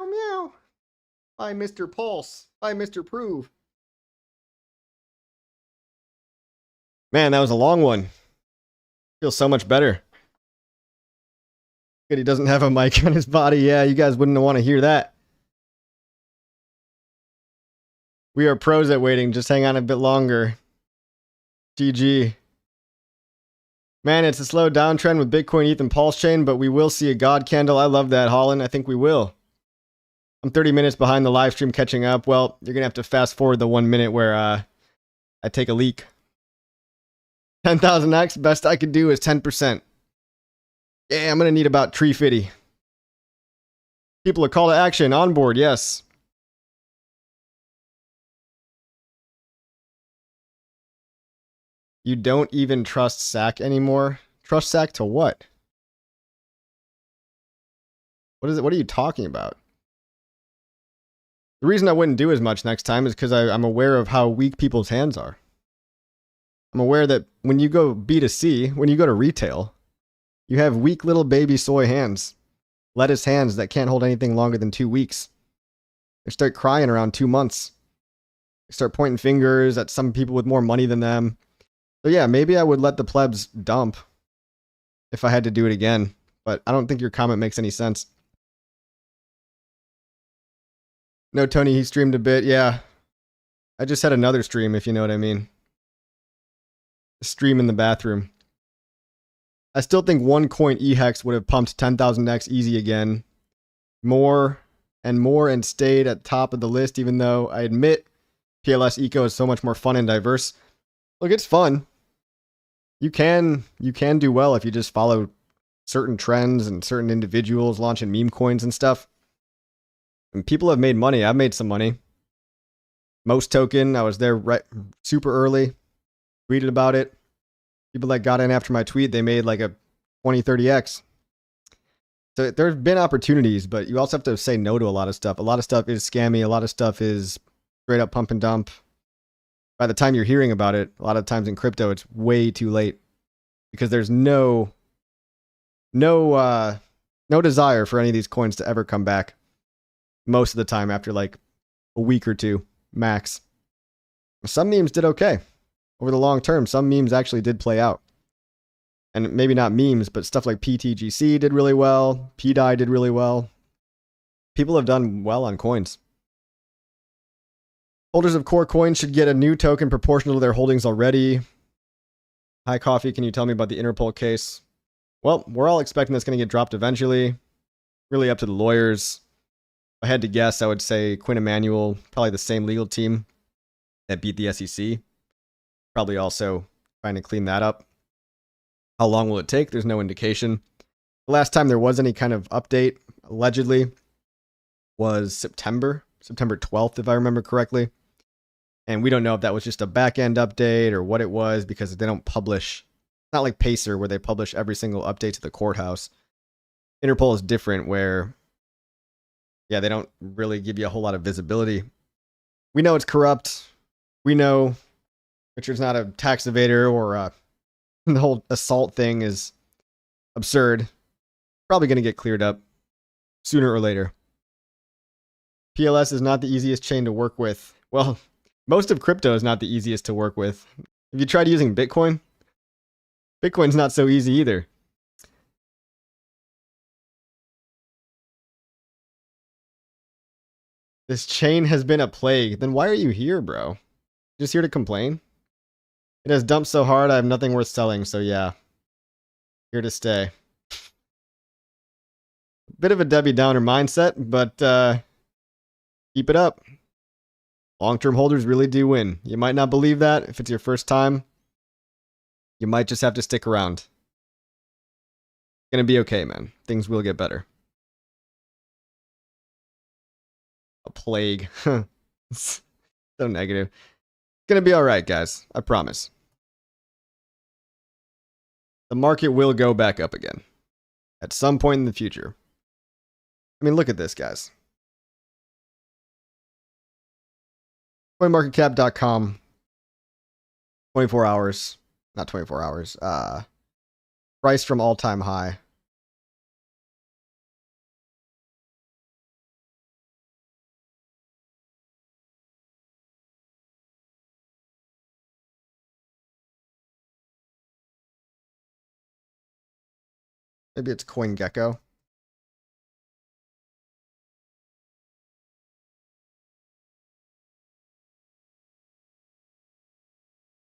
Oh, meow. By Mr. Pulse. By Mr. Prove. Man, that was a long one. Feels so much better. Good, he doesn't have a mic on his body. Yeah, you guys wouldn't want to hear that. We are pros at waiting. Just hang on a bit longer. GG. Man, it's a slow downtrend with Bitcoin, ETH, and pulsechain, but we will see a God candle. I love that, Holland. I think we will. I'm 30 minutes behind the live stream catching up. Well, you're going to have to fast forward the 1 minute where I take a leak. 10,000x, best I could do is 10%. Yeah, I'm going to need about 350. People, a call to action. On board, yes. You don't even trust SAC anymore? Trust SAC to what? What is it? What are you talking about? The reason I wouldn't do as much next time is because I'm aware of how weak people's hands are. I'm aware that when you go B2C, when you go to retail, you have weak little baby soy hands, lettuce hands that can't hold anything longer than 2 weeks. They start crying around 2 months. They start pointing fingers at some people with more money than them. So yeah, maybe I would let the plebs dump if I had to do it again. But I don't think your comment makes any sense. No, Tony, he streamed a bit. Yeah. I just had another stream, if you know what I mean. A stream in the bathroom. I still think one coin EHEX would have pumped 10,000x easy again. More and stayed at the top of the list, even though I admit PLS Eco is so much more fun and diverse. Look, it's fun. You can do well if you just follow certain trends and certain individuals launching meme coins and stuff. And people have made money. I've made some money. Most Token, I was there right super early. Tweeted about it. People that got in after my tweet, they made like a 20, 30x. So there's been opportunities, but you also have to say no to a lot of stuff. A lot of stuff is scammy. A lot of stuff is straight up pump and dump. By the time you're hearing about it, a lot of times in crypto, it's way too late because there's no desire for any of these coins to ever come back. Most of the time after like a week or two max. Some memes did okay over the long term. Some memes actually did play out. And maybe not memes, but stuff like PTGC did really well. PDI did really well. People have done well on coins. Holders of core coins should get a new token proportional to their holdings already. Hi, Coffee. Can you tell me about the Interpol case? Well, we're all expecting that's going to get dropped eventually. Really up to the lawyers. If I had to guess, I would say Quinn Emanuel, probably the same legal team that beat the SEC. Probably also trying to clean that up. How long will it take? There's no indication. The last time there was any kind of update, allegedly, was September 12th, if I remember correctly. And we don't know if that was just a back-end update or what it was because they don't publish. It's not like Pacer where they publish every single update to the courthouse. Interpol is different where, yeah, they don't really give you a whole lot of visibility. We know it's corrupt. We know Richard's not a tax evader or the whole assault thing is absurd. Probably going to get cleared up sooner or later. PLS is not the easiest chain to work with. Well, most of crypto is not the easiest to work with. Have you tried using Bitcoin? Bitcoin's not so easy either. This chain has been a plague. Then why are you here, bro? Just here to complain? It has dumped so hard, I have nothing worth selling, so yeah. Here to stay. Bit of a Debbie Downer mindset, but keep it up. Long-term holders really do win. You might not believe that if it's your first time. You might just have to stick around. It's gonna be okay, man. Things will get better. A plague. So negative. It's gonna be alright, guys. I promise. The market will go back up again. At some point in the future. I mean, look at this, guys. CoinMarketCap.com. 24 hours. Not 24 hours. Price from all-time high. Maybe it's CoinGecko.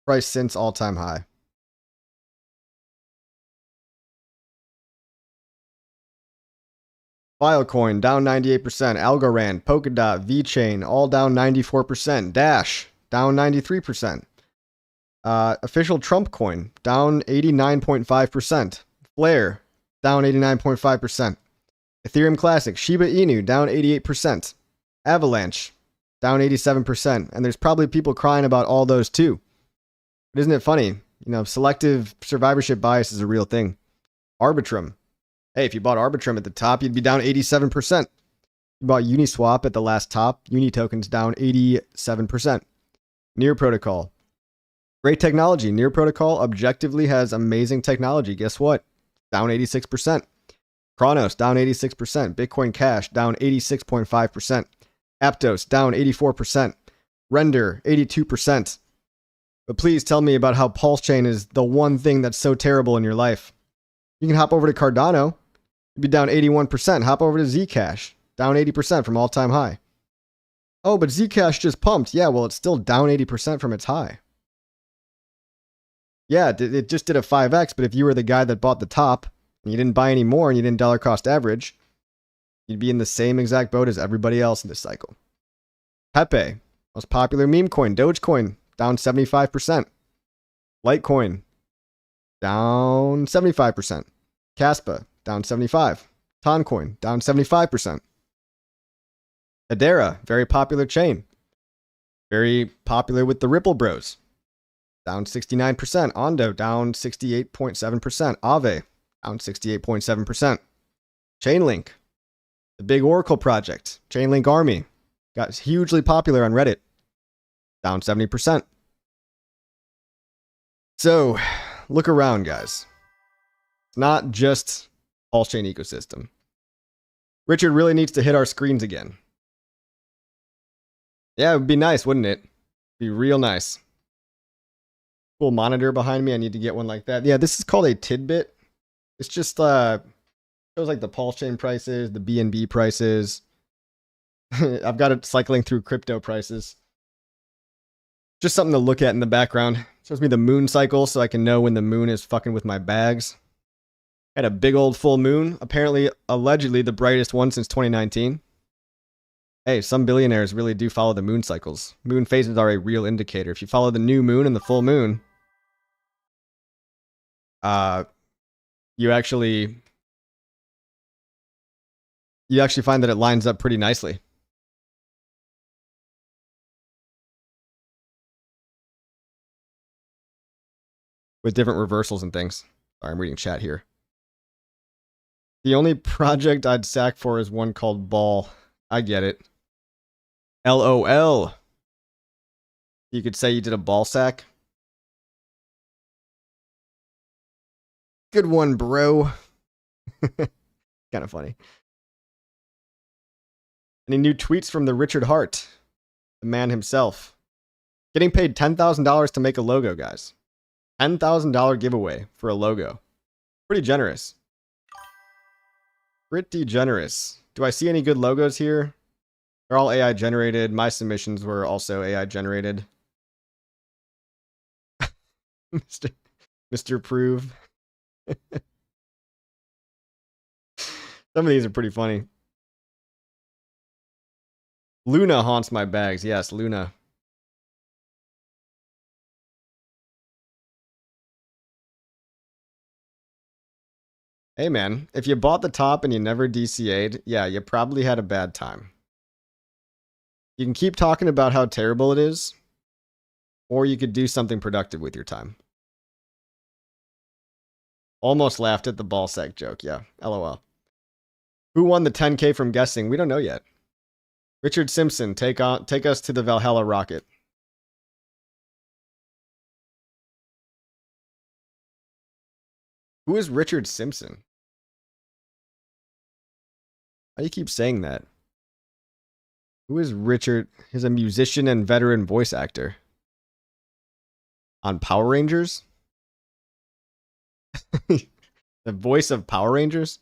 Price since all-time high. Filecoin down 98%. Algorand, Polkadot, VeChain all down 94%. Dash down 93%. Official Trump coin down 89.5%. Flare down 89.5%. Ethereum Classic, Shiba Inu down 88%. Avalanche down 87%. And there's probably people crying about all those too. But isn't it funny? You know, selective survivorship bias is a real thing. Arbitrum Hey, if you bought Arbitrum at the top, you'd be down 87%. You bought Uniswap at the last top, Uni tokens down 87%. Near Protocol. Great technology. Near Protocol objectively has amazing technology. Guess what? Down 86%. Chronos down 86%. Bitcoin Cash down 86.5%. Aptos down 84%. Render 82%. But please tell me about how pulsechain is the one thing that's so terrible in your life. You can hop over to Cardano. You'd be down 81%. Hop over to Zcash. Down 80% from all-time high. Oh, but Zcash just pumped. Yeah, well, it's still down 80% from its high. Yeah, it just did a 5x, but if you were the guy that bought the top, and you didn't buy any more, and you didn't dollar cost average, you'd be in the same exact boat as everybody else in this cycle. Pepe, most popular meme coin. Dogecoin, down 75%. Litecoin, down 75%. Caspa, down 75%. Toncoin, down 75%. Hedera, very popular chain. Very popular with the Ripple bros. Down 69%. Ondo, down 68.7%. Aave, down 68.7%. Chainlink, the big Oracle project. Chainlink Army, got hugely popular on Reddit. Down 70%. So, look around, guys. It's not just pulsechain ecosystem. Richard really needs to hit our screens again. Yeah, it would be nice, wouldn't it? Be real nice. Cool monitor behind me. I need to get one like that. Yeah, this is called a tidbit. It's just shows like the pulsechain prices, the BNB prices. I've got it cycling through crypto prices. Just something to look at in the background. Shows me the moon cycle so I can know when the moon is fucking with my bags. Had a big old full moon. Apparently, allegedly, the brightest one since 2019. Hey, some billionaires really do follow the moon cycles. Moon phases are a real indicator. If you follow the new moon and the full moon, you actually find that it lines up pretty nicely. With different reversals and things. Sorry, I'm reading chat here. The only project I'd sack for is one called Ball. I get it. LOL. You could say you did a ball sack. Good one, bro. Kind of funny. Any new tweets from the Richard Hart? The man himself. Getting paid $10,000 to make a logo, guys. $10,000 giveaway for a logo. Pretty generous. Pretty generous. Do I see any good logos here? They're all AI generated. My submissions were also AI generated. Mr. Prove. Some of these are pretty funny. Luna haunts my bags. Yes, Luna. Hey man, if you bought the top and you never DCA'd, yeah, you probably had a bad time. You can keep talking about how terrible it is, or you could do something productive with your time. Almost laughed at the ball sack joke. Yeah, LOL. Who won the 10K from guessing? We don't know yet. Richard Simpson, take us to the Valhalla rocket. Who is Richard Simpson? How do you keep saying that? Who is Richard? He's a musician and veteran voice actor. On Power Rangers? The voice of Power Rangers?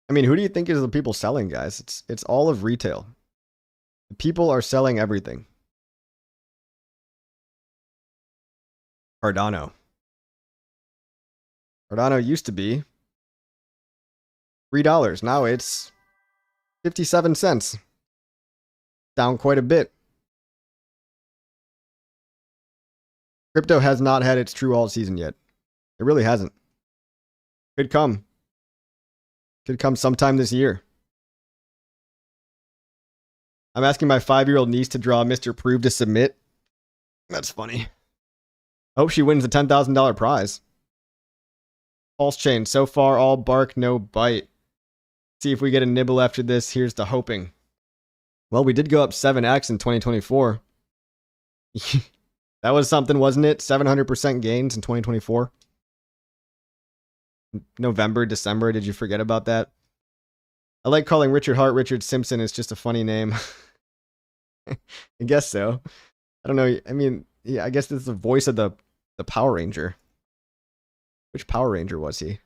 I mean, who do you think is the people selling, guys? It's all of retail. The people are selling everything. Cardano. Cardano used to be $3. Now it's 57 cents. Down quite a bit. Crypto has not had its true alt season yet. It really hasn't. Could come. Could come sometime this year. I'm asking my 5-year-old niece to draw Mr. Prove to submit. That's funny. Hope she wins the $10,000 prize. Pulsechain, so far all bark, no bite. See if we get a nibble after this. Here's to hoping. Well, we did go up 7x in 2024. That was something, wasn't it? 700% gains in 2024. November, December, did you forget about that? I like calling Richard Hart Richard Simpson. It's just a funny name. I guess so. I don't know. I mean, yeah, I guess this is the voice of the Power Ranger. Which Power Ranger was he?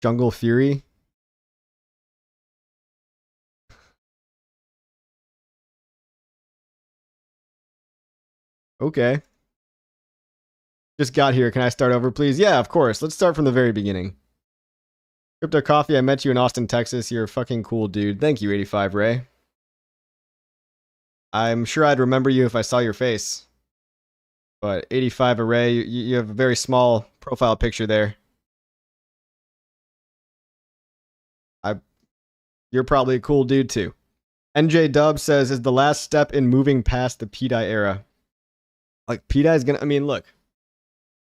Jungle Fury? Okay. Just got here. Can I start over, please? Yeah, of course. Let's start from the very beginning. Crypto Coffee, I met you in Austin, Texas. You're a fucking cool dude. Thank you, 85 Ray. I'm sure I'd remember you if I saw your face. But 85 Array, you have a very small profile picture there. You're probably a cool dude too. NJ Dub says, is the last step in moving past the PDI era. Like, PDI is gonna, I mean, look.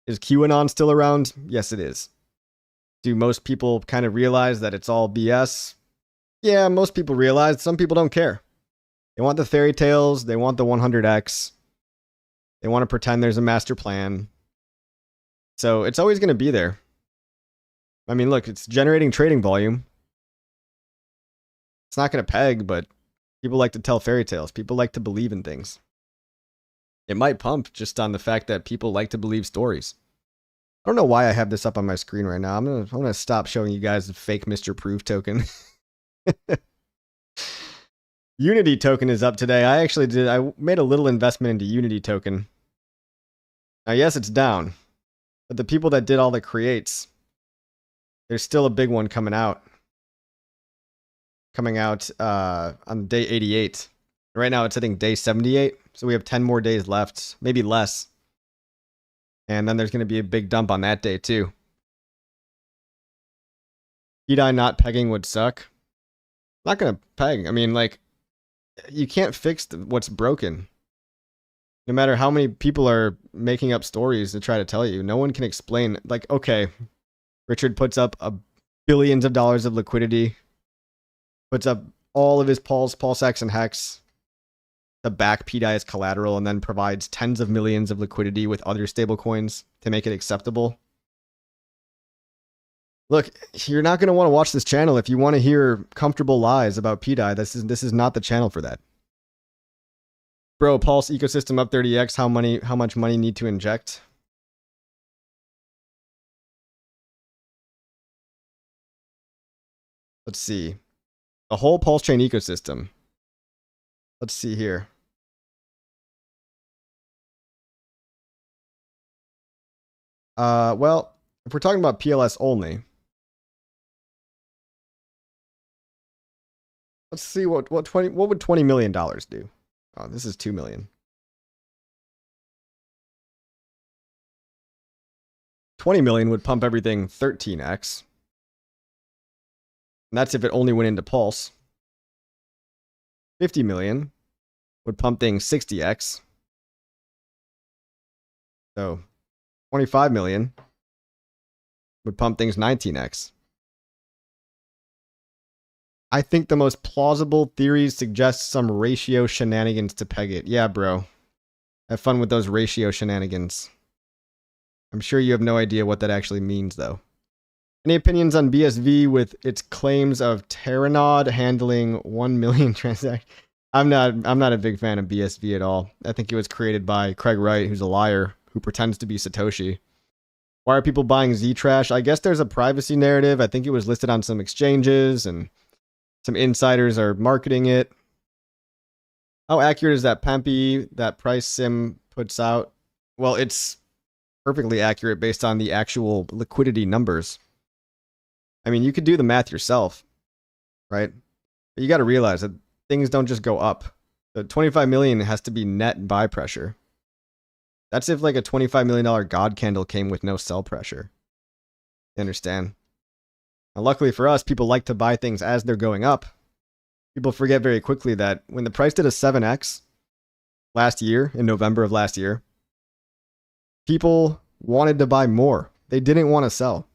Is QAnon still around? Yes, it is. Do most people kind of realize that it's all BS? Yeah, most people realize. Some people don't care. They want the fairy tales. They want the 100x. They want to pretend there's a master plan. So it's always going to be there. I mean, look, it's generating trading volume. It's not going to peg, but people like to tell fairy tales. People like to believe in things. It might pump just on the fact that people like to believe stories. I don't know why I have this up on my screen right now. I'm gonna stop showing you guys the fake Mr. Proof token. Unity token is up today. I made a little investment into Unity token. Now, yes, it's down. But the people that did all the creates, there's still a big one coming out. Coming out on day 88. Right now it's, I think, day 78. So we have 10 more days left. Maybe less. And then there's going to be a big dump on that day, too. PDI not pegging would suck. Not going to peg. I mean, like, you can't fix what's broken. No matter how many people are making up stories to try to tell you, no one can explain. Like, okay, Richard puts up billions of dollars of liquidity, puts up all of his Pulse X, and Hex to back PDI as collateral, and then provides tens of millions of liquidity with other stablecoins to make it acceptable. Look, you're not going to want to watch this channel if you want to hear comfortable lies about PDI. This is not the channel for that. Bro, Pulse ecosystem up 30x. How much money need to inject? Let's see. The whole Pulse chain ecosystem. Let's see here. Well, if we're talking about PLS only, let's see what would $20 million do? Oh, this is 2 million. 20 million would pump everything 13x. And that's if it only went into Pulse. 50 million would pump things 60x. So 25 million would pump things 19x. I think the most plausible theories suggest some ratio shenanigans to peg it. Yeah, bro. Have fun with those ratio shenanigans. I'm sure you have no idea what that actually means, though. Any opinions on BSV with its claims of Terranod handling 1 million transactions? I'm not a big fan of BSV at all. I think it was created by Craig Wright, who's a liar, who pretends to be Satoshi. Why are people buying Ztrash? I guess there's a privacy narrative. I think it was listed on some exchanges, and some insiders are marketing it. How accurate is that Pempy that Price Sim puts out? Well, it's perfectly accurate based on the actual liquidity numbers. I mean, you could do the math yourself, right? But you got to realize that things don't just go up. The 25 million has to be net buy pressure. That's if like a $25 million God candle came with no sell pressure. You understand? Now, luckily for us, people like to buy things as they're going up. People forget very quickly that when the price did a 7x last year, in November of last year, People wanted to buy more. They didn't want to sell.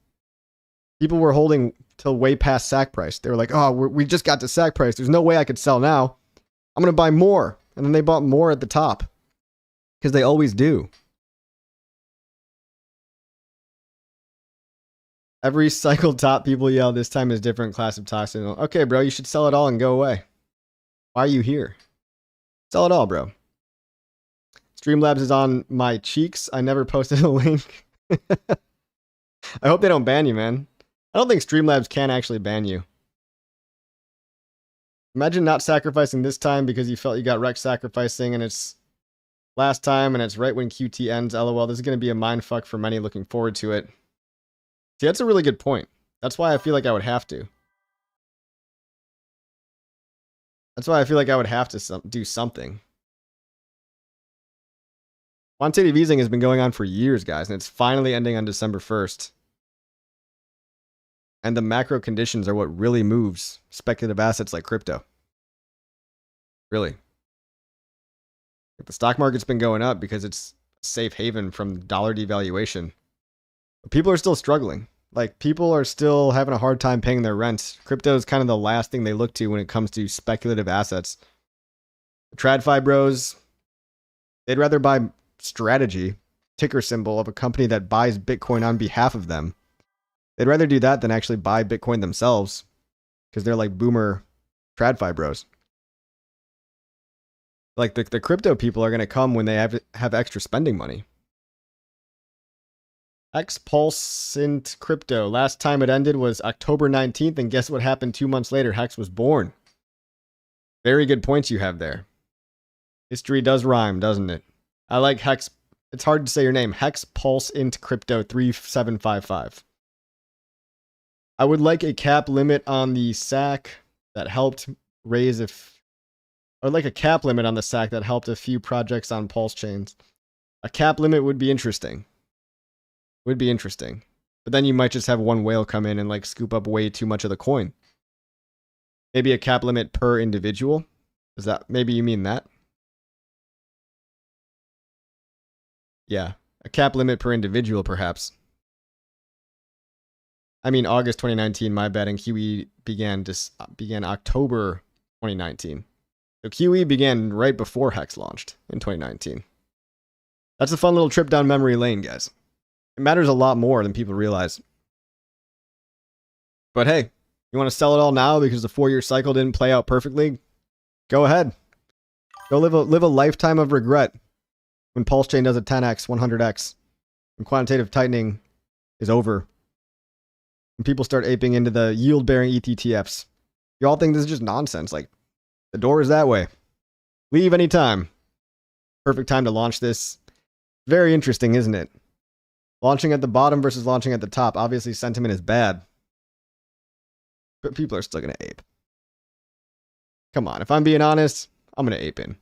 People were holding till way past sack price. They were like, oh, we just got to sack price. There's no way I could sell now. I'm going to buy more. And then they bought more at the top. Because they always do. Every cycle top, people yell, this time is different class of toxin. Okay, bro, you should sell it all and go away. Why are you here? Sell it all, bro. Streamlabs is on my cheeks. I never posted a link. I hope they don't ban you, man. I don't think Streamlabs can actually ban you. Imagine not sacrificing this time because you felt you got wrecked sacrificing and it's last time and it's right when QT ends. LOL, this is going to be a mindfuck for many looking forward to it. See, that's a really good point. That's why I feel like I would have to. That's why I feel like I would have to do something. Quantitative easing has been going on for years, guys, and it's finally ending on December 1st. And the macro conditions are what really moves speculative assets like crypto. Really. The stock market's been going up because it's a safe haven from dollar devaluation. But people are still struggling. Like, people are still having a hard time paying their rent. Crypto is kind of the last thing they look to when it comes to speculative assets. The TradFi bros, they'd rather buy Strategy, ticker symbol of a company that buys Bitcoin on behalf of them. They'd rather do that than actually buy Bitcoin themselves because they're like boomer TradFi bros. Like the crypto people are going to come when they have extra spending money. X Pulsant Crypto. Last time it ended was October 19th, and guess what happened 2 months later? Hex was born. Very good points you have there. History does rhyme, doesn't it? I like Hex. It's hard to say your name. Hex Pulsant Crypto 3755. I would like a cap limit on the SAC that helped raise or like a cap limit on the SAC that helped a few projects on pulse chains. A cap limit would be interesting. Would be interesting. But then you might just have one whale come in and like scoop up way too much of the coin. Maybe a cap limit per individual. Is that, maybe you mean that? Yeah, a cap limit per individual perhaps. I mean August 2019, my bad, and QE began October 2019. So QE began right before Hex launched in 2019. That's a fun little trip down memory lane, guys. It matters a lot more than people realize. But hey, you want to sell it all now because the 4-year cycle didn't play out perfectly? Go ahead. Go live a lifetime of regret when Pulse Chain does a 10x, 100x, when quantitative tightening is over. When people start aping into the yield-bearing ETTFs. You all think this is just nonsense. Like, the door is that way. Leave anytime. Perfect time to launch this. Very interesting, isn't it? Launching at the bottom versus launching at the top. Obviously, sentiment is bad. But people are still going to ape. Come on, if I'm being honest, I'm going to ape in.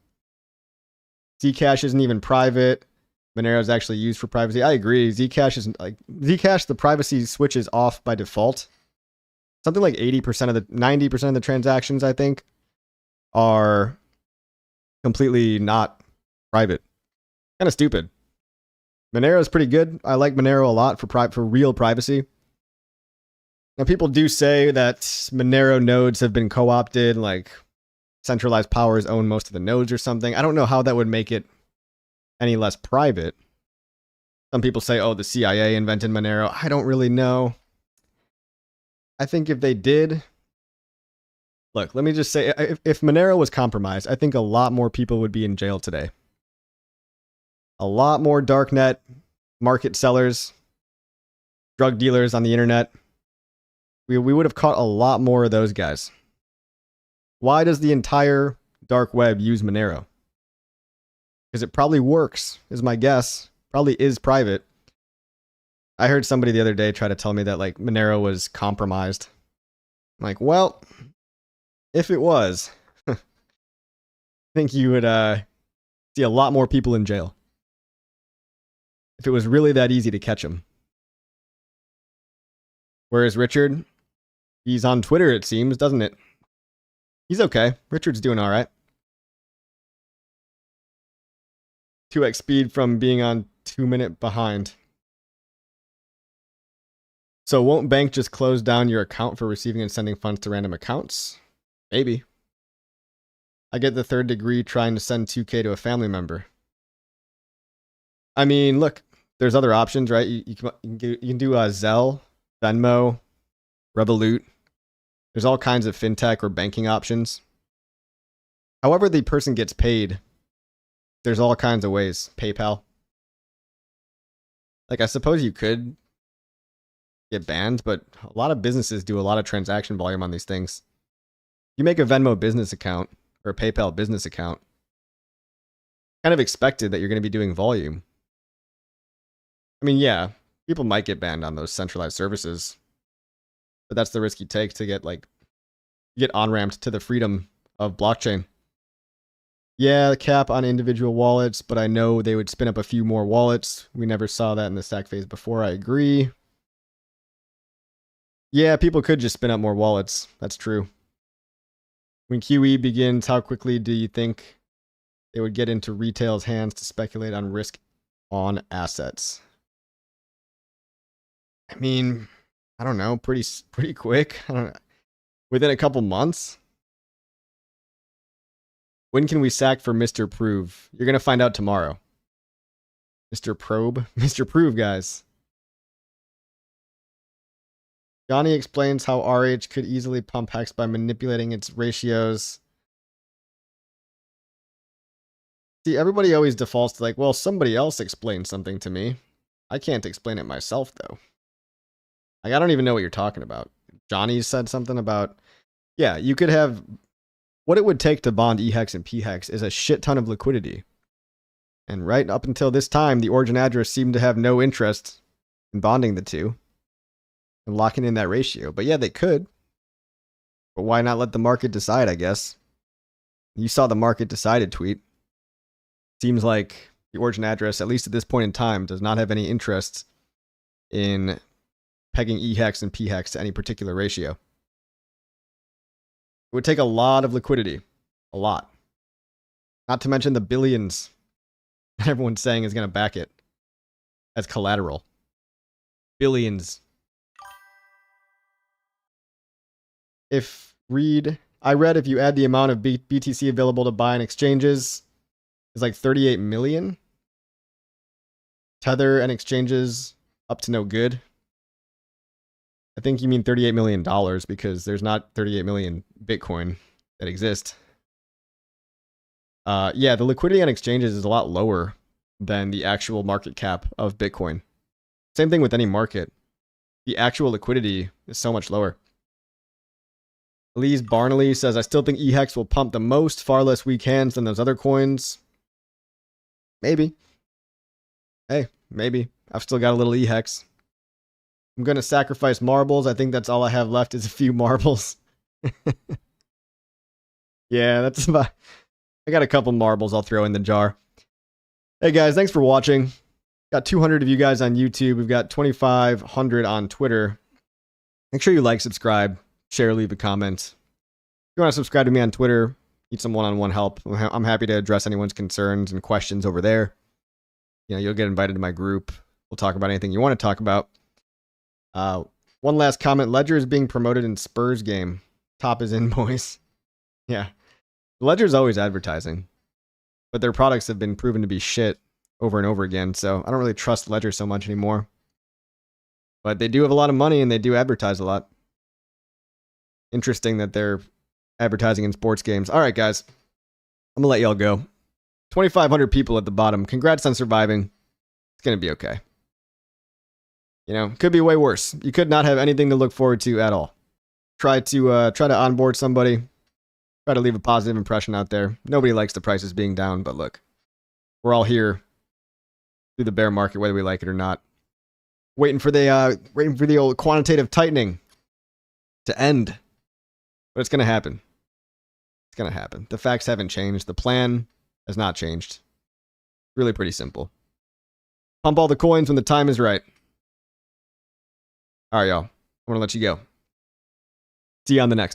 Zcash isn't even private. Monero is actually used for privacy. I agree. Zcash is like Zcash. The privacy switch is off by default. Something like 80% of the 90% of the transactions, I think, are completely not private. Kind of stupid. Monero is pretty good. I like Monero a lot for real privacy. Now, people do say that Monero nodes have been co-opted, like centralized powers own most of the nodes or something. I don't know how that would make it any less private. Some people say, oh, the CIA invented Monero. I don't really know. I think if they did... Look, let me just say, if Monero was compromised, I think a lot more people would be in jail today. A lot more darknet market sellers, drug dealers on the internet. We would have caught a lot more of those guys. Why does the entire dark web use Monero? Because it probably works, is my guess. Probably is private. I heard somebody the other day try to tell me that like Monero was compromised. I'm like, well, if it was, I think you would see a lot more people in jail. If it was really that easy to catch him. Where is Richard? He's on Twitter, it seems, doesn't it? He's okay. Richard's doing all right. 2x speed from being on 2-minute behind. So won't bank just close down your account for receiving and sending funds to random accounts? Maybe. I get the third degree trying to send 2K to a family member. I mean, look, there's other options, right? You can do Zelle, Venmo, Revolut. There's all kinds of fintech or banking options. However the person gets paid, there's all kinds of ways. PayPal. Like, I suppose you could get banned, but a lot of businesses do a lot of transaction volume on these things. You make a Venmo business account or a PayPal business account, kind of expected that you're going to be doing volume. I mean, yeah, people might get banned on those centralized services, but that's the risk you take to get on-ramped to the freedom of blockchain. Yeah, the cap on individual wallets, but I know they would spin up a few more wallets. We never saw that in the stack phase before. I agree. Yeah, people could just spin up more wallets. That's true. When QE begins, how quickly do you think they would get into retail's hands to speculate on risk on assets? I mean, I don't know, pretty quick. I don't know. Within a couple months. When can we sack for Mr. Prove? You're going to find out tomorrow. Mr. Probe? Mr. Prove, guys. Johnny explains how RH could easily pump Hex by manipulating its ratios. See, everybody always defaults to like, well, somebody else explained something to me. I can't explain it myself, though. Like, I don't even know what you're talking about. Johnny said something about, yeah, you could have, what it would take to bond EHEX and PHEX is a shit ton of liquidity. And right up until this time, the origin address seemed to have no interest in bonding the two and locking in that ratio. But yeah, they could. But why not let the market decide, I guess? You saw the market decided tweet. Seems like the origin address, at least at this point in time, does not have any interest in pegging EHEX and PHEX to any particular ratio. It would take a lot of liquidity. A lot. Not to mention the billions that everyone's saying is going to back it as collateral. Billions. I read if you add the amount of BTC available to buy in exchanges, it's like 38 million. Tether and exchanges up to no good. I think you mean $38 million because there's not 38 million Bitcoin that exist. Yeah, the liquidity on exchanges is a lot lower than the actual market cap of Bitcoin. Same thing with any market. The actual liquidity is so much lower. Elise Barnley says, I still think EHEX will pump the most, far less weak hands than those other coins. Maybe. Hey, maybe. I've still got a little EHEX. I'm going to sacrifice marbles. I think that's all I have left is a few marbles. Yeah, that's about... I got a couple marbles I'll throw in the jar. Hey guys, thanks for watching. Got 200 of you guys on YouTube. We've got 2,500 on Twitter. Make sure you like, subscribe, share, leave a comment. If you want to subscribe to me on Twitter, need some one-on-one help, I'm happy to address anyone's concerns and questions over there. You know, you'll get invited to my group. We'll talk about anything you want to talk about. One last comment. Ledger is being promoted in Spurs game. Top is in, boys. Yeah. Ledger's always advertising, but their products have been proven to be shit over and over again, so I don't really trust Ledger so much anymore. But they do have a lot of money and they do advertise a lot. Interesting that they're advertising in sports games. All right, guys. I'm going to let y'all go. 2,500 people at the bottom. Congrats on surviving. It's going to be okay. You know, could be way worse. You could not have anything to look forward to at all. Try to onboard somebody. Try to leave a positive impression out there. Nobody likes the prices being down, but look, we're all here through the bear market, whether we like it or not. Waiting for the old quantitative tightening to end. But it's going to happen. It's going to happen. The facts haven't changed. The plan has not changed. Really pretty simple. Pump all the coins when the time is right. All right, y'all. I'm going to let you go. See you on the next.